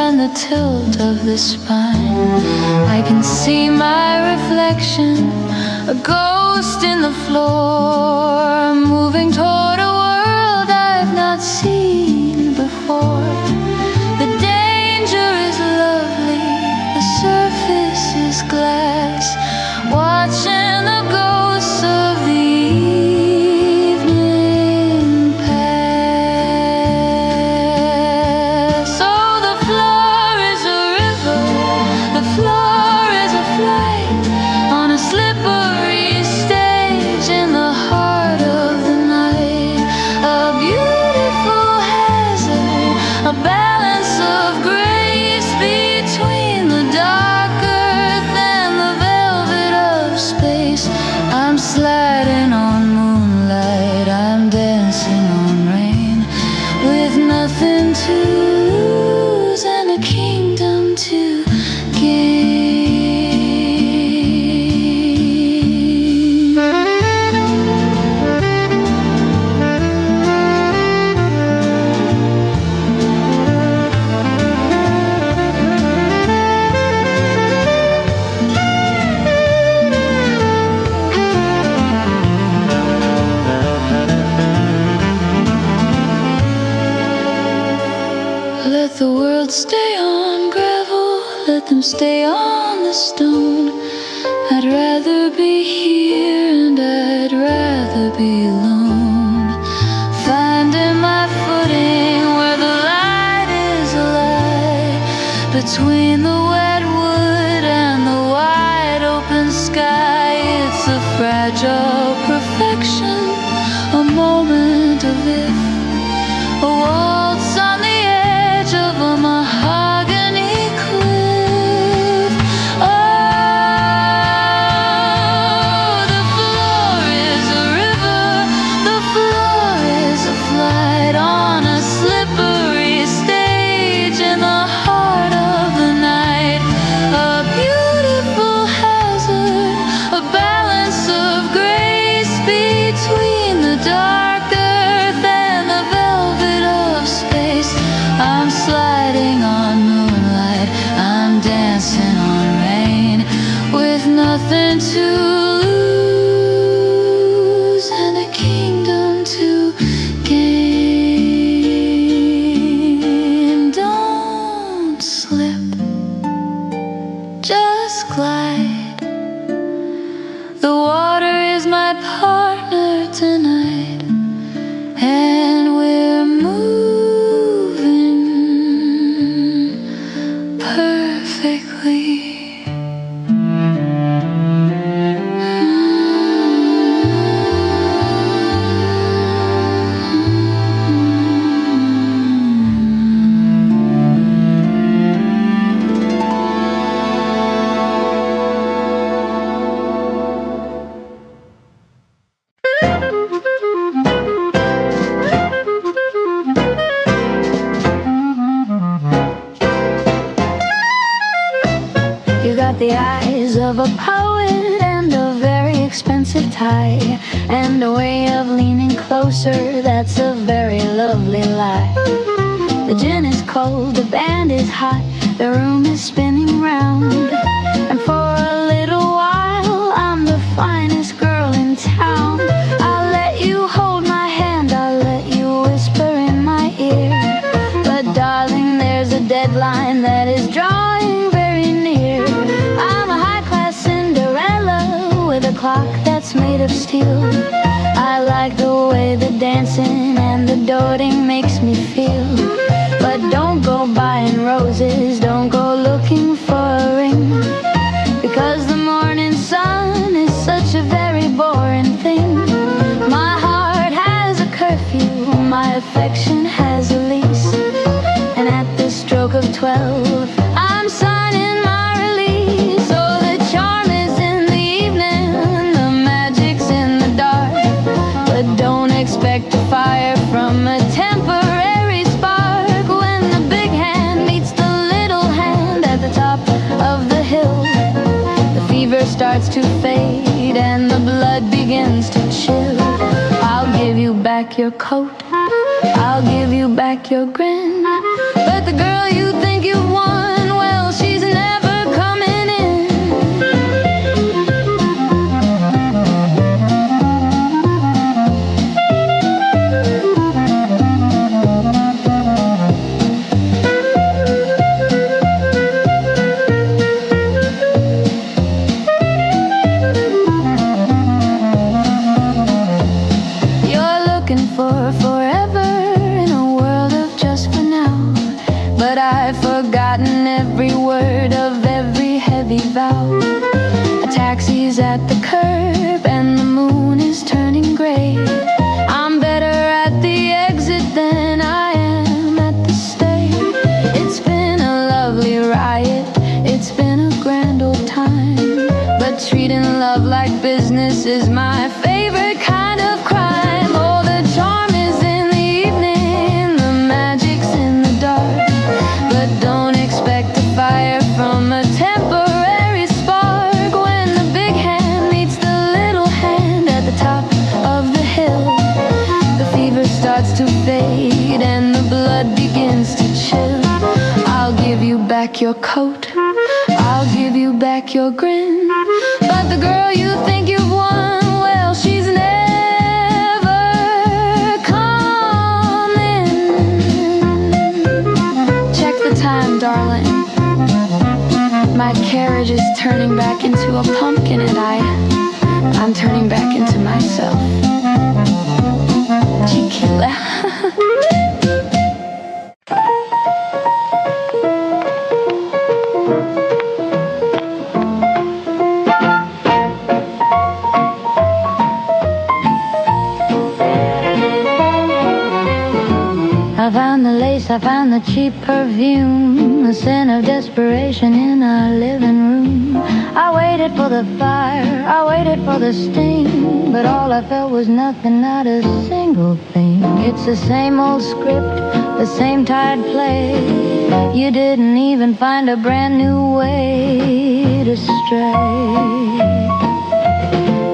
and the tilt of the spine. I can see my reflection, a ghost in the floor, moving toward a world I've not seen before. The danger is lovely, the surface is glass, watching the ghosts of the evening pass. Oh, the floor is a river, the floor is a flight on a slippery stage in the heart of the night. A beautiful hazard, a balance of grace between the dark earth and the velvet of space. I'm sliding on moonlight, I'm dancing on rain, with nothing to lose and a kingdom to gain. Let the world stay on gravel, let them stay on the stone. I'd rather be here and I'd rather be alone, finding my footing where the light is alive, between the wet wood and the wide open sky. It's a fragile perfection, a moment of if, a waltz on the edge of a mahogany cliff. Oh, the floor is a river, the floor is a flight on a slippery stage. the eyes of a poet and a very expensive tie, and a way of leaning closer that's a very lovely lie. The gin is cold, the band is hot, the room is spinning round, and for a little while I'm the finest girl in town. I'll let you hold my hand, I'll let you whisper in my ear, but darling, there's a deadline that is drawing very near. I'm a high-class Cinderella with a clock that's made of steel. I like the way the dancing and the doting makes me feel. But don't go buying roses, don't go looking for a ring, because the morning sun is such a very boring thing. My heart has a curfew, my affection has a lease, and at the stroke of 12 I'm signing my release. So the charm is in the evening, the magic's in the dark, but don't expect a fire from a temporary spark. When the big hand meets the little hand at the top of the hill, the fever starts to fade and the blood begins to chill. I'll give you back your coat, I'll give you back your grin, but the girl you think you've won, well, she's never coming in. You're looking for forever in a world of just for now, but I've forgotten every word of every heavy vow. A taxi's at the curb and the moon is turning gray. I'm better at the exit than I am at the stay. It's been a lovely riot, it's been a grand old time, but treating love like business is my favorite kind of crime. Oh, the charm is in the evening, the magic's in the dark, but don't expect a fire from a temporary spark. When the big hand meets the little hand at the top of the hill, the fever starts to fade and the blood begins to chill. I'll give you back your coat, I'll give you back your grin, but the girl you think you've won, well, she's never coming. Check the time, darling. My carriage is turning back into a pumpkin, and I'm turning back into myself. Tequila. I found the lace, I found the cheap perfume, the scent of desperation in our living room. I waited for the fire, I waited for the sting, but all I felt was nothing, not a single thing. It's the same old script, the same tired play. You didn't even find a brand new way to stray.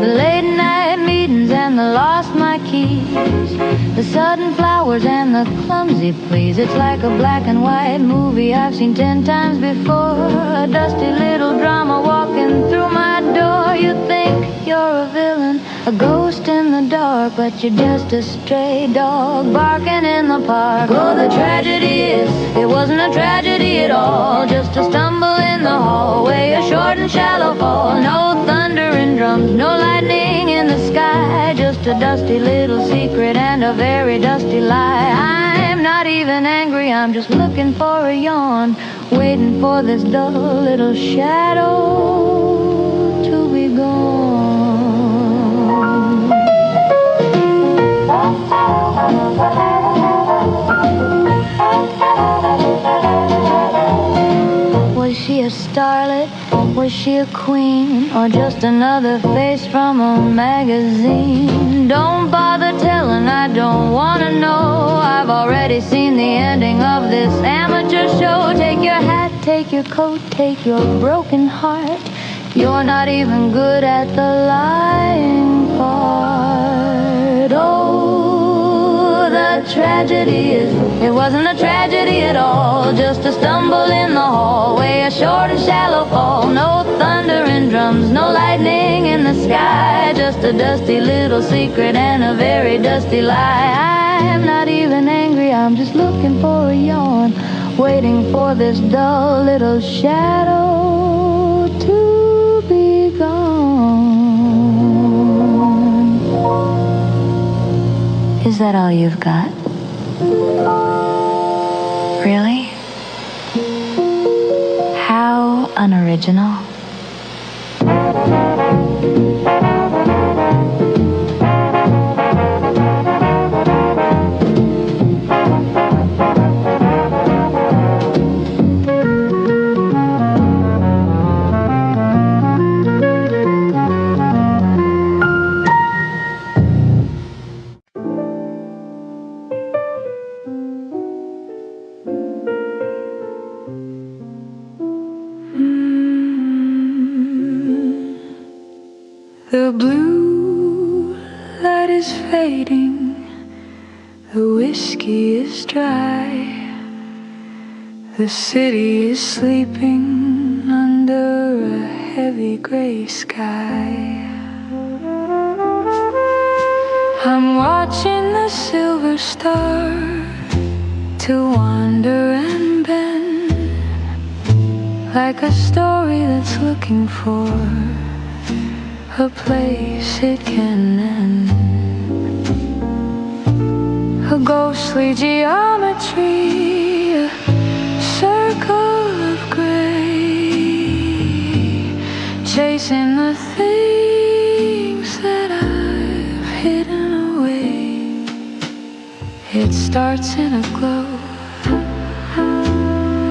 The late night meetings and the lost my keys, the sudden flowers and the clumsy please. It's like a black and white movie I've seen 10 times before. A dusty little drama walking through my door. You think you're a villain, a ghost in the dark, but you're just a stray dog barking in the park. Oh, the tragedy is, it wasn't a tragedy at all, just a stumble in the hallway, a short and shallow fall. No thunder and drums, no lightning in the sky, just a dusty little secret and a very dusty lie. I'm not even angry, I'm just looking for a yawn, waiting for this dull little shadow to be gone. Was she a starlet? Was she a queen? Or just another face from a magazine? Don't bother telling, I don't want to know. I've already seen the ending of this amateur show. Take your hat, take your sugarcoat, take your broken heart. You're not even good at the lying part. Oh, the tragedy is, it wasn't a tragedy at all, just a stumble in the hallway, a short and shallow fall. No thunder and drums, no lightning in the sky, just a dusty little secret and a very dusty lie. I'm not even angry, I'm just looking for a yawn, waiting for this dull little shadow to be gone. Is that all you've got? Really? How unoriginal. The blue light is fading, the whiskey is dry, the city is sleeping under a heavy gray sky. I'm watching the silver star to wander and bend, like a story that's looking for a place it can end. A ghostly geometry, a circle of gray, chasing the things that I've hidden away. It starts in a glow,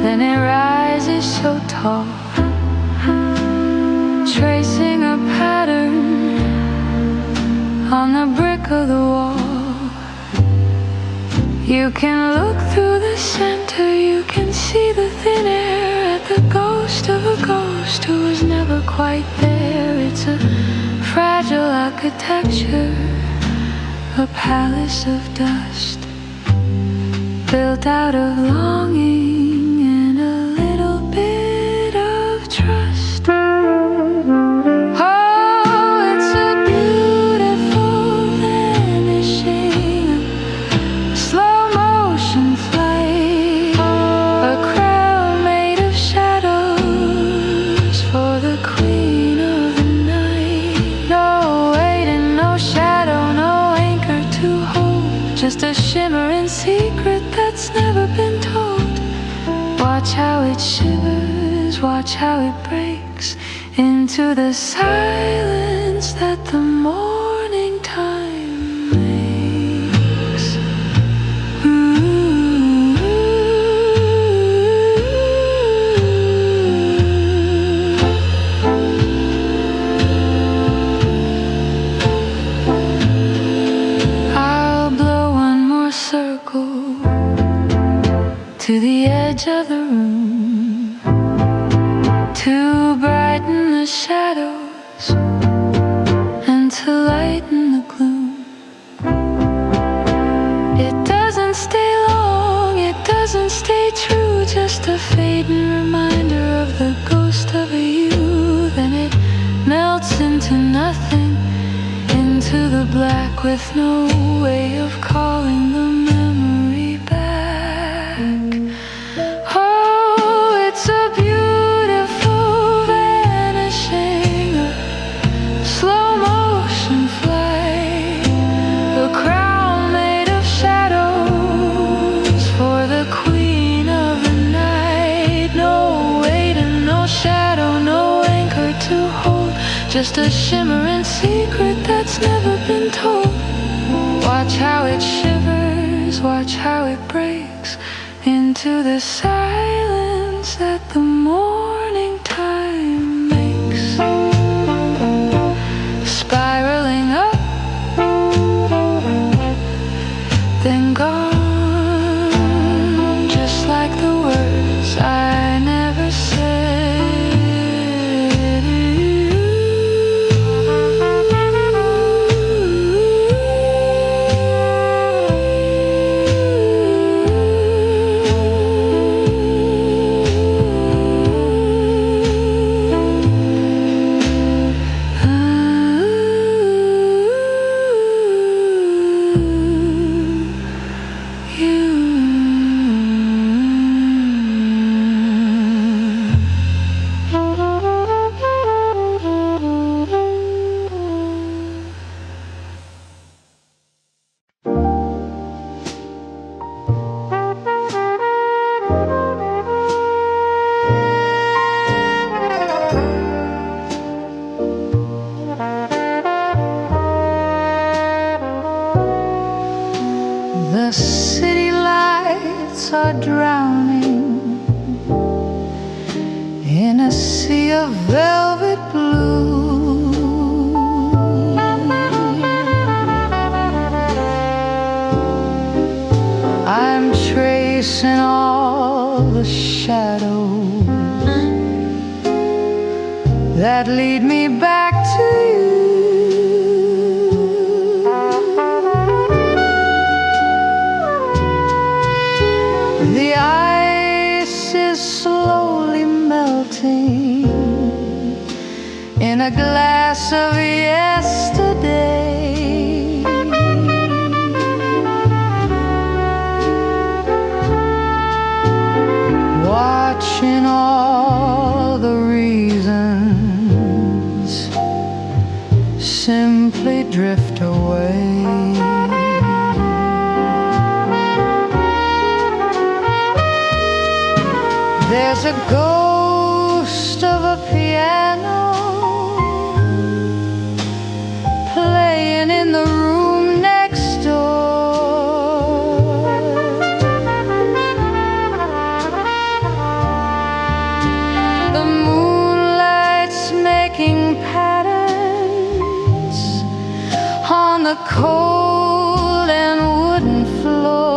then it rises so tall, tracing a pattern on the brick of the wall. You can look through the center, you can see the thin air at the ghost of a ghost who was never quite there. It's a fragile architecture, a palace of dust, built out of longing and a little bit of trust. Just a shimmering secret that's never been told. Watch how it shivers, watch how it breaks into the silence that the morning time makes. To the edge of the room, to brighten the shadows and to lighten the gloom. It doesn't stay long, it doesn't stay true, just a fading reminder of the ghost of a you. Then it melts into nothing, into the black with no way of calling the memory back. Just a shimmering secret that's never been told. Watch how it shivers, watch how it breaks into the silence that the morning time makes. Spiraling up, then gone, just like the words I never said. The city lights are drowning in a sea of velvet blue. I'm tracing all the shadows that lead me back to you. The ice is slowly melting in a glass of yesterday. Watching all the reasons simply drift away. There's a ghost of a piano playing in the room next door. The moonlight's making patterns on the cold and wooden floor.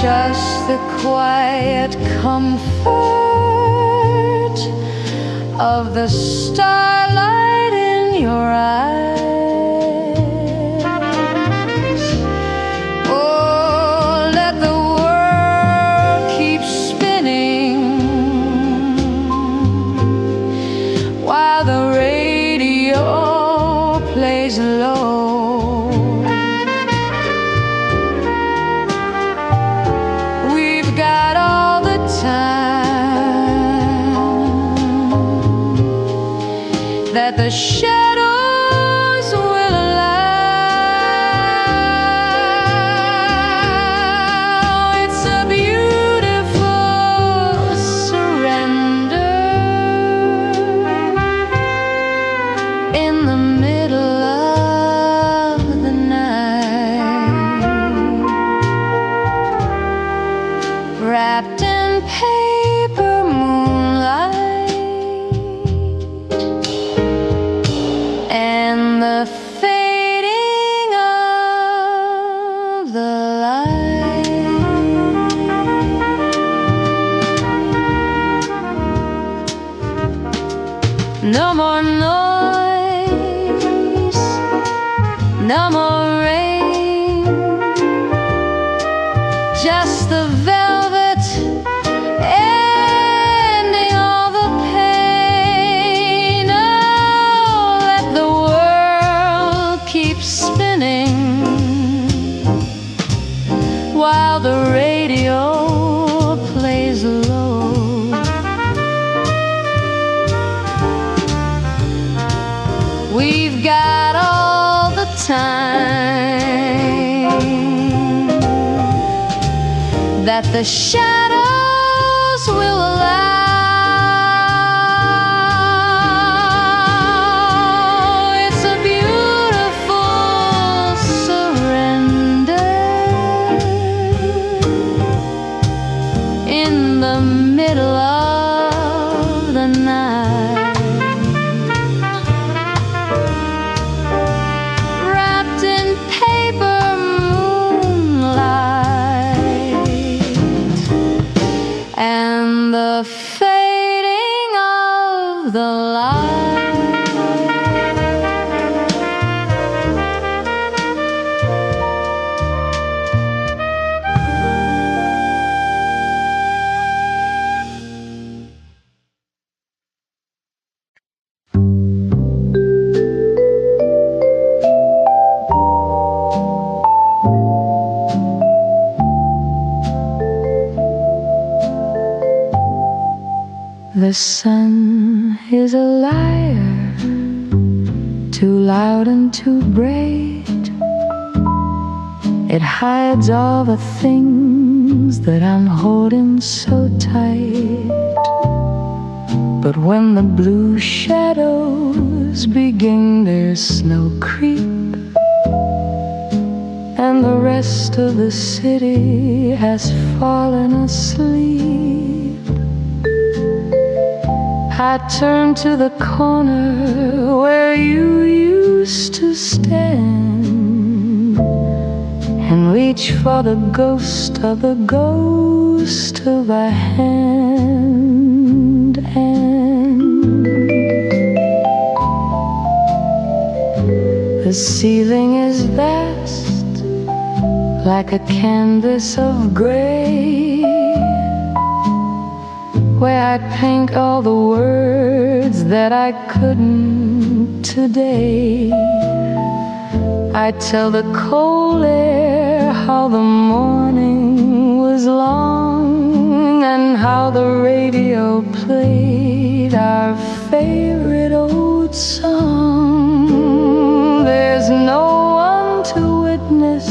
Just the quiet comfort of the starlight in your eyes. Oh, let the world keep spinning while the radio plays low. That the shadows will allow. It's a beautiful surrender in the middle of the night, wrapped in paper moonlight. And the fading of the light. No more noise, no more rain, just the velvet ending all the pain. Oh, let the world keep spinning while the radio plays low. We've got all the time that the shadows will allow. It's a beautiful surrender in the middle of the night, wrapped in paper moonlight, and the fading of the light. The sun is a liar, too loud and too bright. It hides all the things that I'm holding so tight. But when the blue shadows begin their snow creep, and the rest of the city has fallen asleep, I turn to the corner where you used to stand and reach for the ghost of a hand. And the ceiling is vast, like a canvas of gray, where I paint all the words that I couldn't today. I tell the cold air how the morning was long, and how the radio played our favorite old song. There's no one to witness,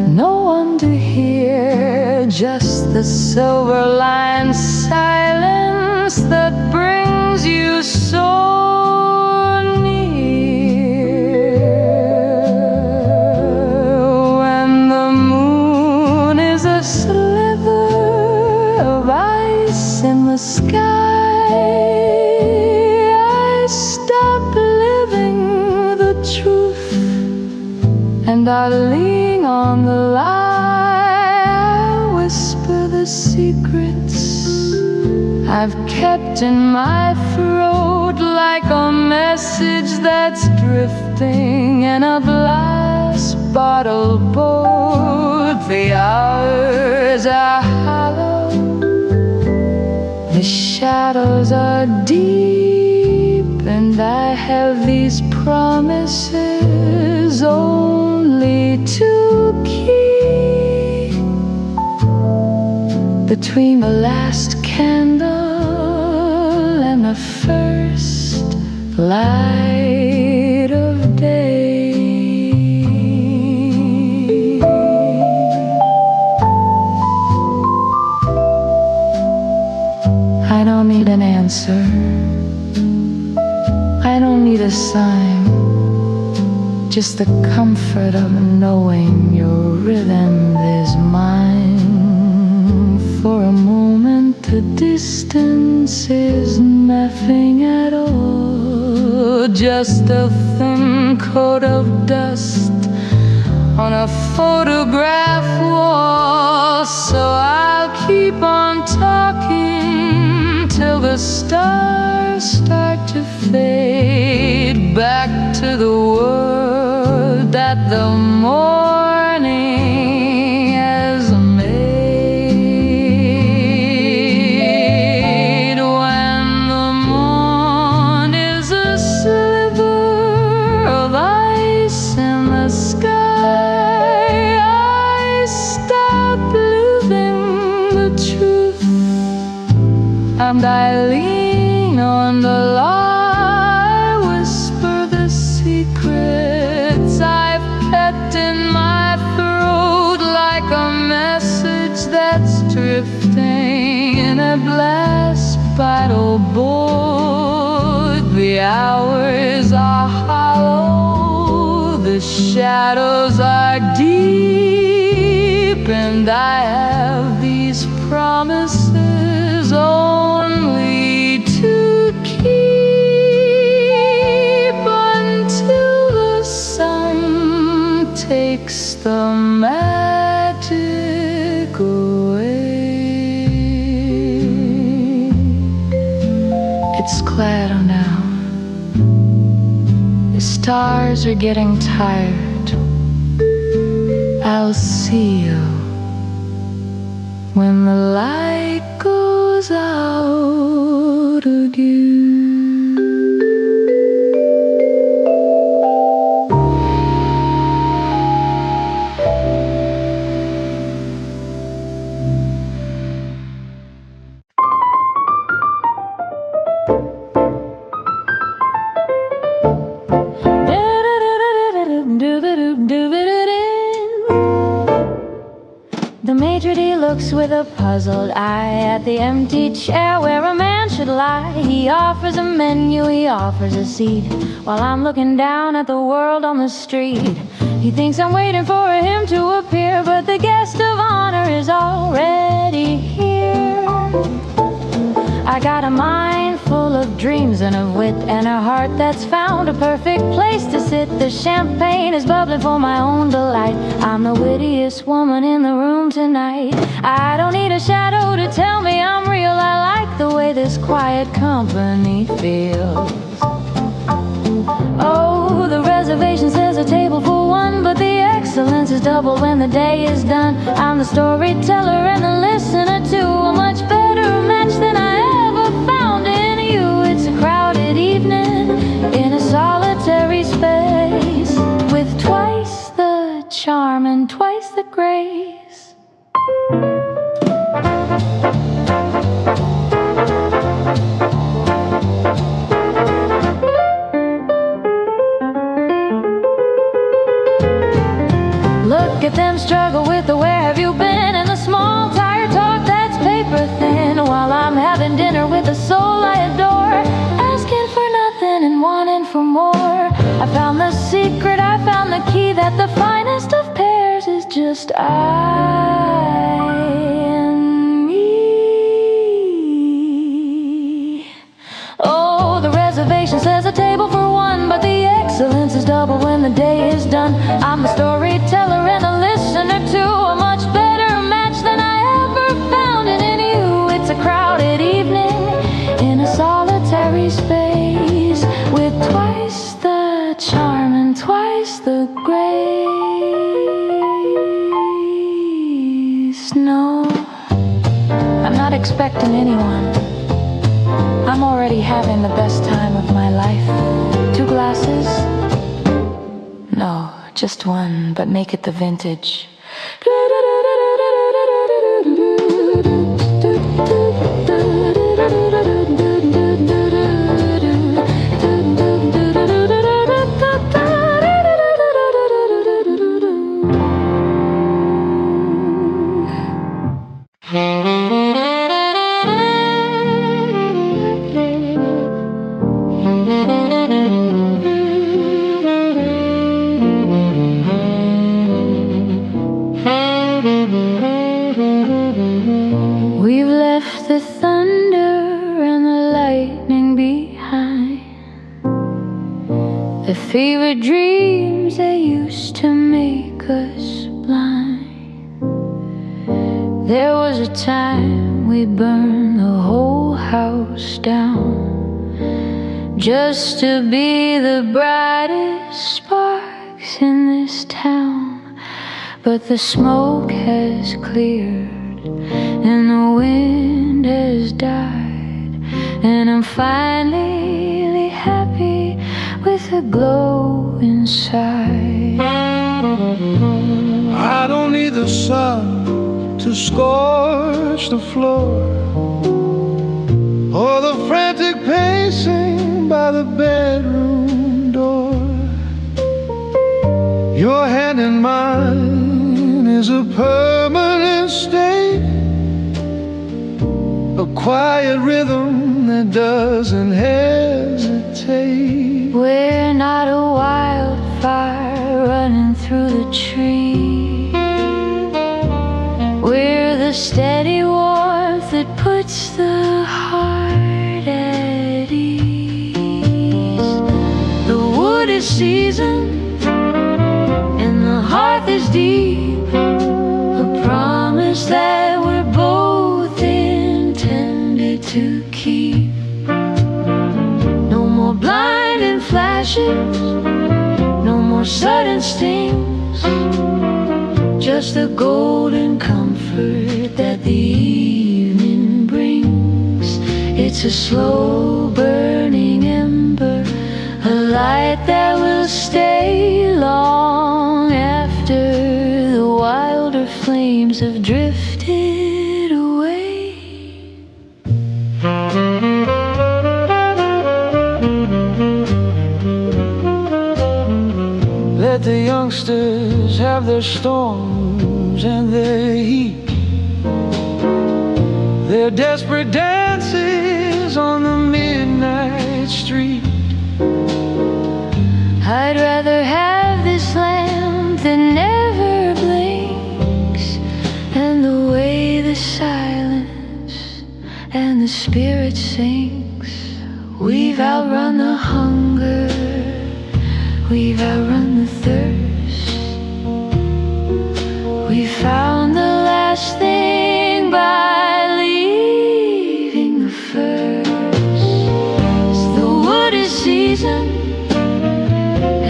no one to hear, just the silver-lined silence that brings you so sky. I stop living the truth, and I lean on the lie. I whisper the secrets I've kept in my throat, like a message that's drifting in a glass bottle boat. The hours are hollow, the shadows are deep, and I have these promises only to keep. Between the last candle and the first light of day, I don't need an answer, I don't need a sign, just the comfort of knowing your rhythm is mine. For a moment the distance is nothing at all, just a thin coat of dust on a photograph wall. So I'll keep on talking till the stars start to fade back to the world that the morning has made. When the morn is a sliver of ice in the sky, I stop living the truth, and I lean on the lie. I whisper the secrets I've kept in my throat, like a message that's drifting in a glass bottle boat. The hours are hollow, the shadows are deep, and I have these promises only to keep until the sun takes the magic away. It's cloudy now, the stars are getting tired. I'll see you when the light goes out again. looks with a puzzled eye at the empty chair where a man should lie. He offers a menu, he offers a seat, while I'm looking down at the world on the street. He thinks I'm waiting for him to appear, but the guest of honor is already here. I got a mind full of dreams and of wit, and a heart that's found a perfect place to sit. The champagne is bubbling for my own delight. I'm the wittiest woman in the room tonight. I don't need a shadow to tell me I'm real. I like the way this quiet company feels. Oh, the reservation says a table for one, but the excellence is double when the day is done. I'm the storyteller and the listener too, a much better match than I ever found in you. It's a crowded evening in a solitary space, with twice the charm and twice the grace. Look at them struggle with the where have you been, and the small tired talk that's paper thin, while I'm having dinner with the soul I adore, asking for nothing and wanting for more. I found the secret, I found the key, that the finest of pairs is just I and me. Oh, the reservation says a table for one, but the excellence is double when the day is done. I'm a storyteller and a listener too, a much better match than I ever found in you. It's a crowded evening in a solitary space, with twice the charm and twice the grace. No, I'm not expecting anyone. I'm already having the best time of my life. 2 glasses? No, just one, but make it the vintage. We've left the thunder and the lightning behind, the fever dreams that used to make us blind. There was a time we burned the whole house down, just to be the brightest sparks in this town. But the smoke has cleared and the wind has died, and I'm finally happy with a glow inside. I don't need the sun to scorch the floor, or the frantic pacing by the bedroom door. Your hand in mine is a permanent state, a quiet rhythm that doesn't hesitate. We're not a wildfire running through the trees. We're the steady warmth that puts the heart at ease. The wood is seasoned and the hearth is deep, a promise that we're both intended to keep. No more blinding flashes, no more sudden stings, just the golden comfort that the evening brings. It's a slow burning ember, a light that will stay long after the wilder flames have drifted away. Let the youngsters have their storms and their heat. their desperate dances on the midnight street. I'd rather have this lamp that never blinks, and the way the silence and the spirit sinks. We've outrun the hunger, we've outrun the thirst, we found the last thing by leaving the first. The wood is seasoned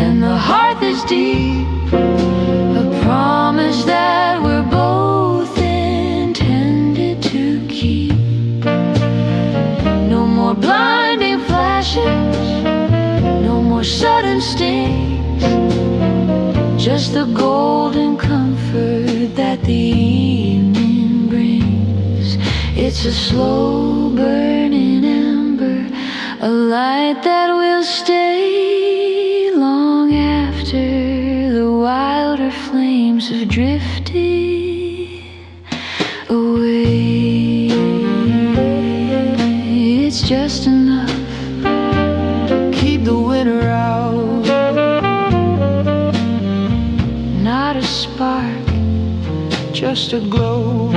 and the hearth is deep, a promise that we're both intended to keep. No more blinding flashes, no more sudden stings, just the golden comfort that the evening brings. It's a slow burning ember, a light that will stay long after the wilder flames have drifted away. It's just enough to keep the winter out. Not a spark, just a glow.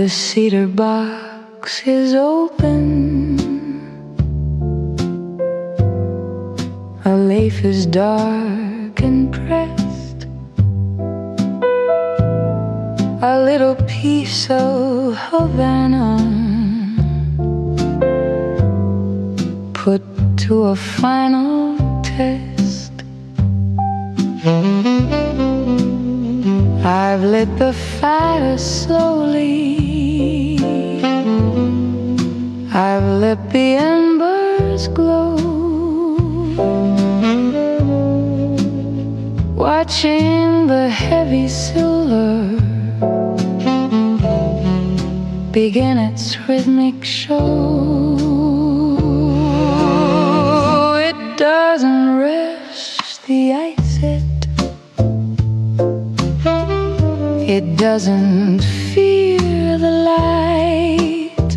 the cedar box is open, a leaf is dark and pressed, a little piece of Havana put to a final test. I've lit the fire slowly, I've let the embers glow, watching the heavy silver begin its rhythmic show. It doesn't rest the ice it, it doesn't fear the light,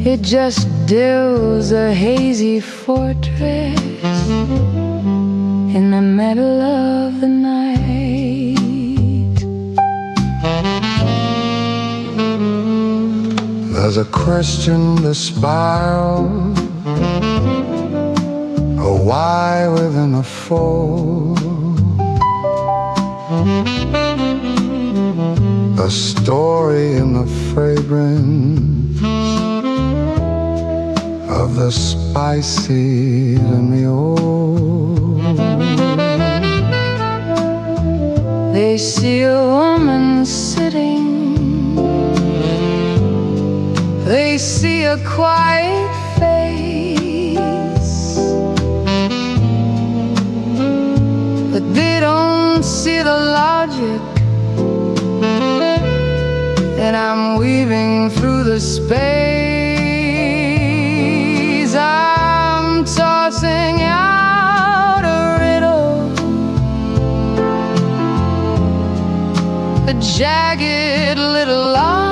it just builds a hazy fortress in the middle of the night. There's a question to spiral, a why within a fold, a story in the fragrance of the spices and the old. They see a woman sitting, they see a quiet face, but they don't see the logic that I'm weaving through the space. I'm tossing out a riddle, a jagged little line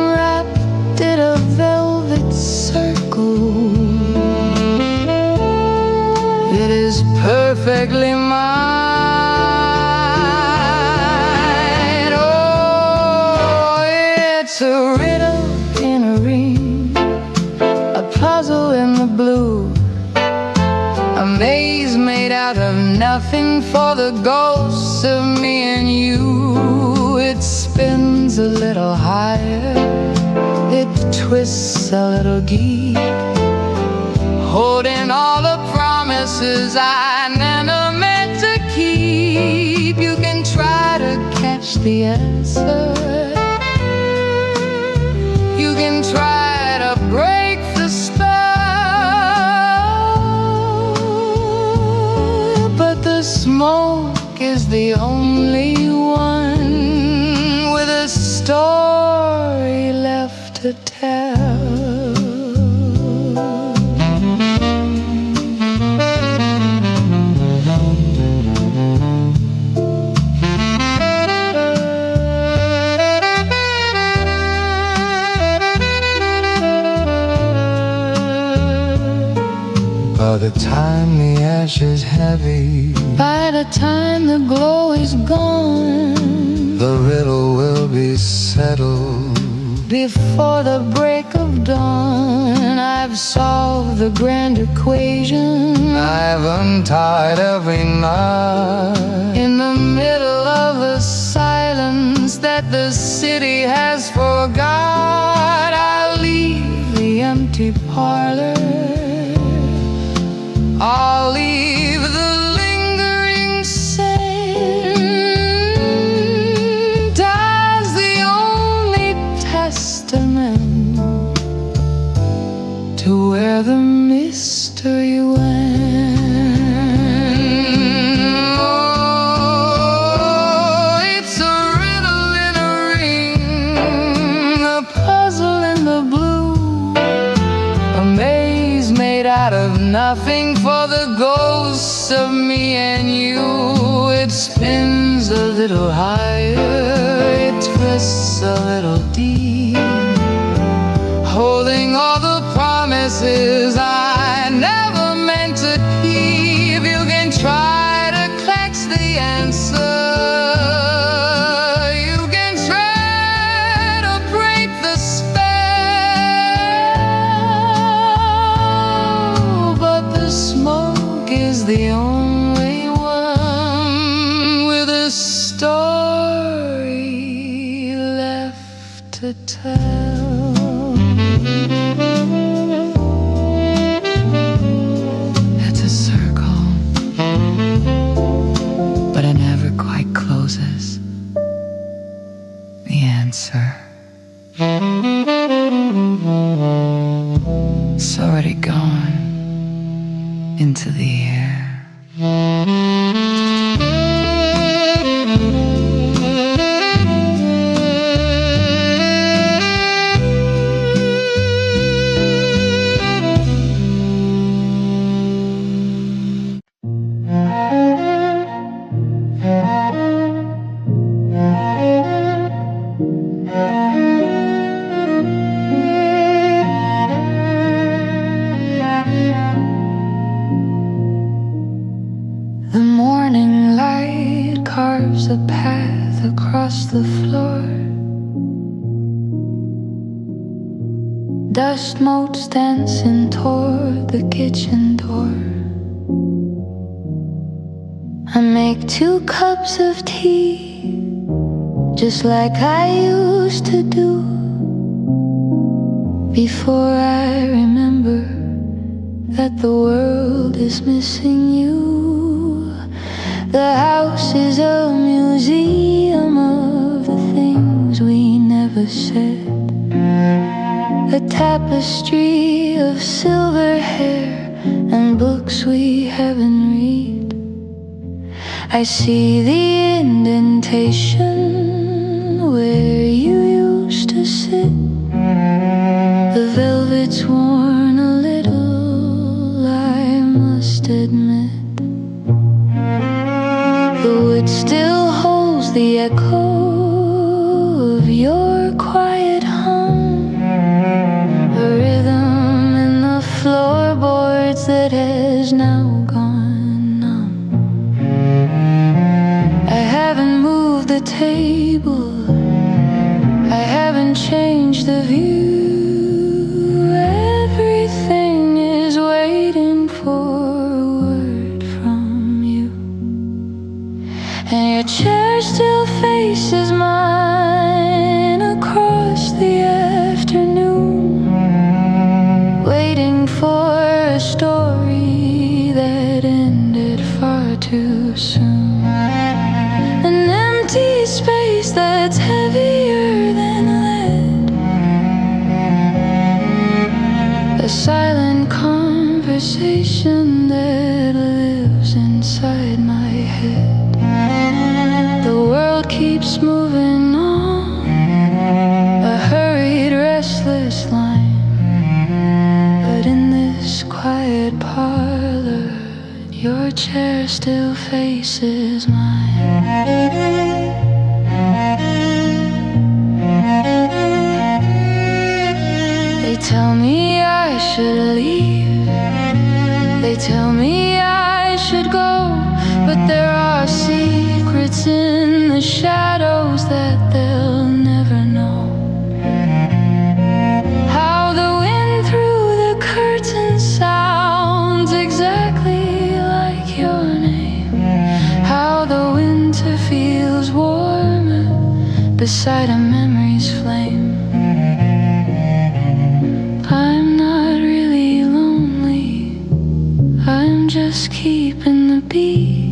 wrapped in a velvet circle. It is perfectly mine. It's a riddle in a ring, a puzzle in the blue, a maze made out of nothing for the ghosts of me and you. It spins a little higher, it twists a little deep, holding all the promises I never meant to keep. You can try to catch the answer, is the only one with a story left to tell. By the time the ash is heavy, by the time the glow is gone, the riddle will be settled. Before the break of dawn, I've solved the grand equation. I've untied every knot. In the middle of the silence that the city has forgot, I'll leave the empty parlor. I'll leave the lingering scent as the only testament to where the mystery went. Oh, it's a riddle in a ring, a puzzle in the blue, a maze made out of nothing for the ghosts of me and you. It spins a little higher, it twists a little deep, holding all the promises I never meant to keep. You can try to catch the answer, you can try to break the spell, but the smoke is the only one with a story left to tell. It's a circle, but it never quite closes. The answer, it's already gone into the air. The morning light carves a path across the floor. Dust motes dancing toward the kitchen door. I make 2 cups of tea, just like I used to do, before I remember that the world is missing you. The house is a museum of the things we never said, a tapestry of silver hair and books we haven't read. I see the indentation where you used to sit. The velvet's worn a little, I must admit. The wood still holds the echo of your quiet hum, a rhythm in the floorboards that has now gone numb. I haven't moved the table, I haven't changed the view. Everything is waiting for a word from you. And your chair still faces mine across the afternoon, waiting for a story that ended far too soon. An empty space that's heavier than lead, a silent conversation that lives inside my head. chair still faces mine. They tell me I should leave. They tell me I should go. But there are secrets in the shadows that they'll never know. How the wind through the curtain sounds exactly like your name. How the winter feels warmer beside a memory's flame. I'm not really lonely, I'm just keeping the beat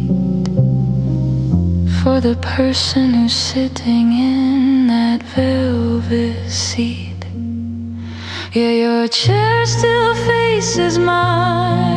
for the person who's sitting in that velvet seat. Yeah, your chair still faces mine.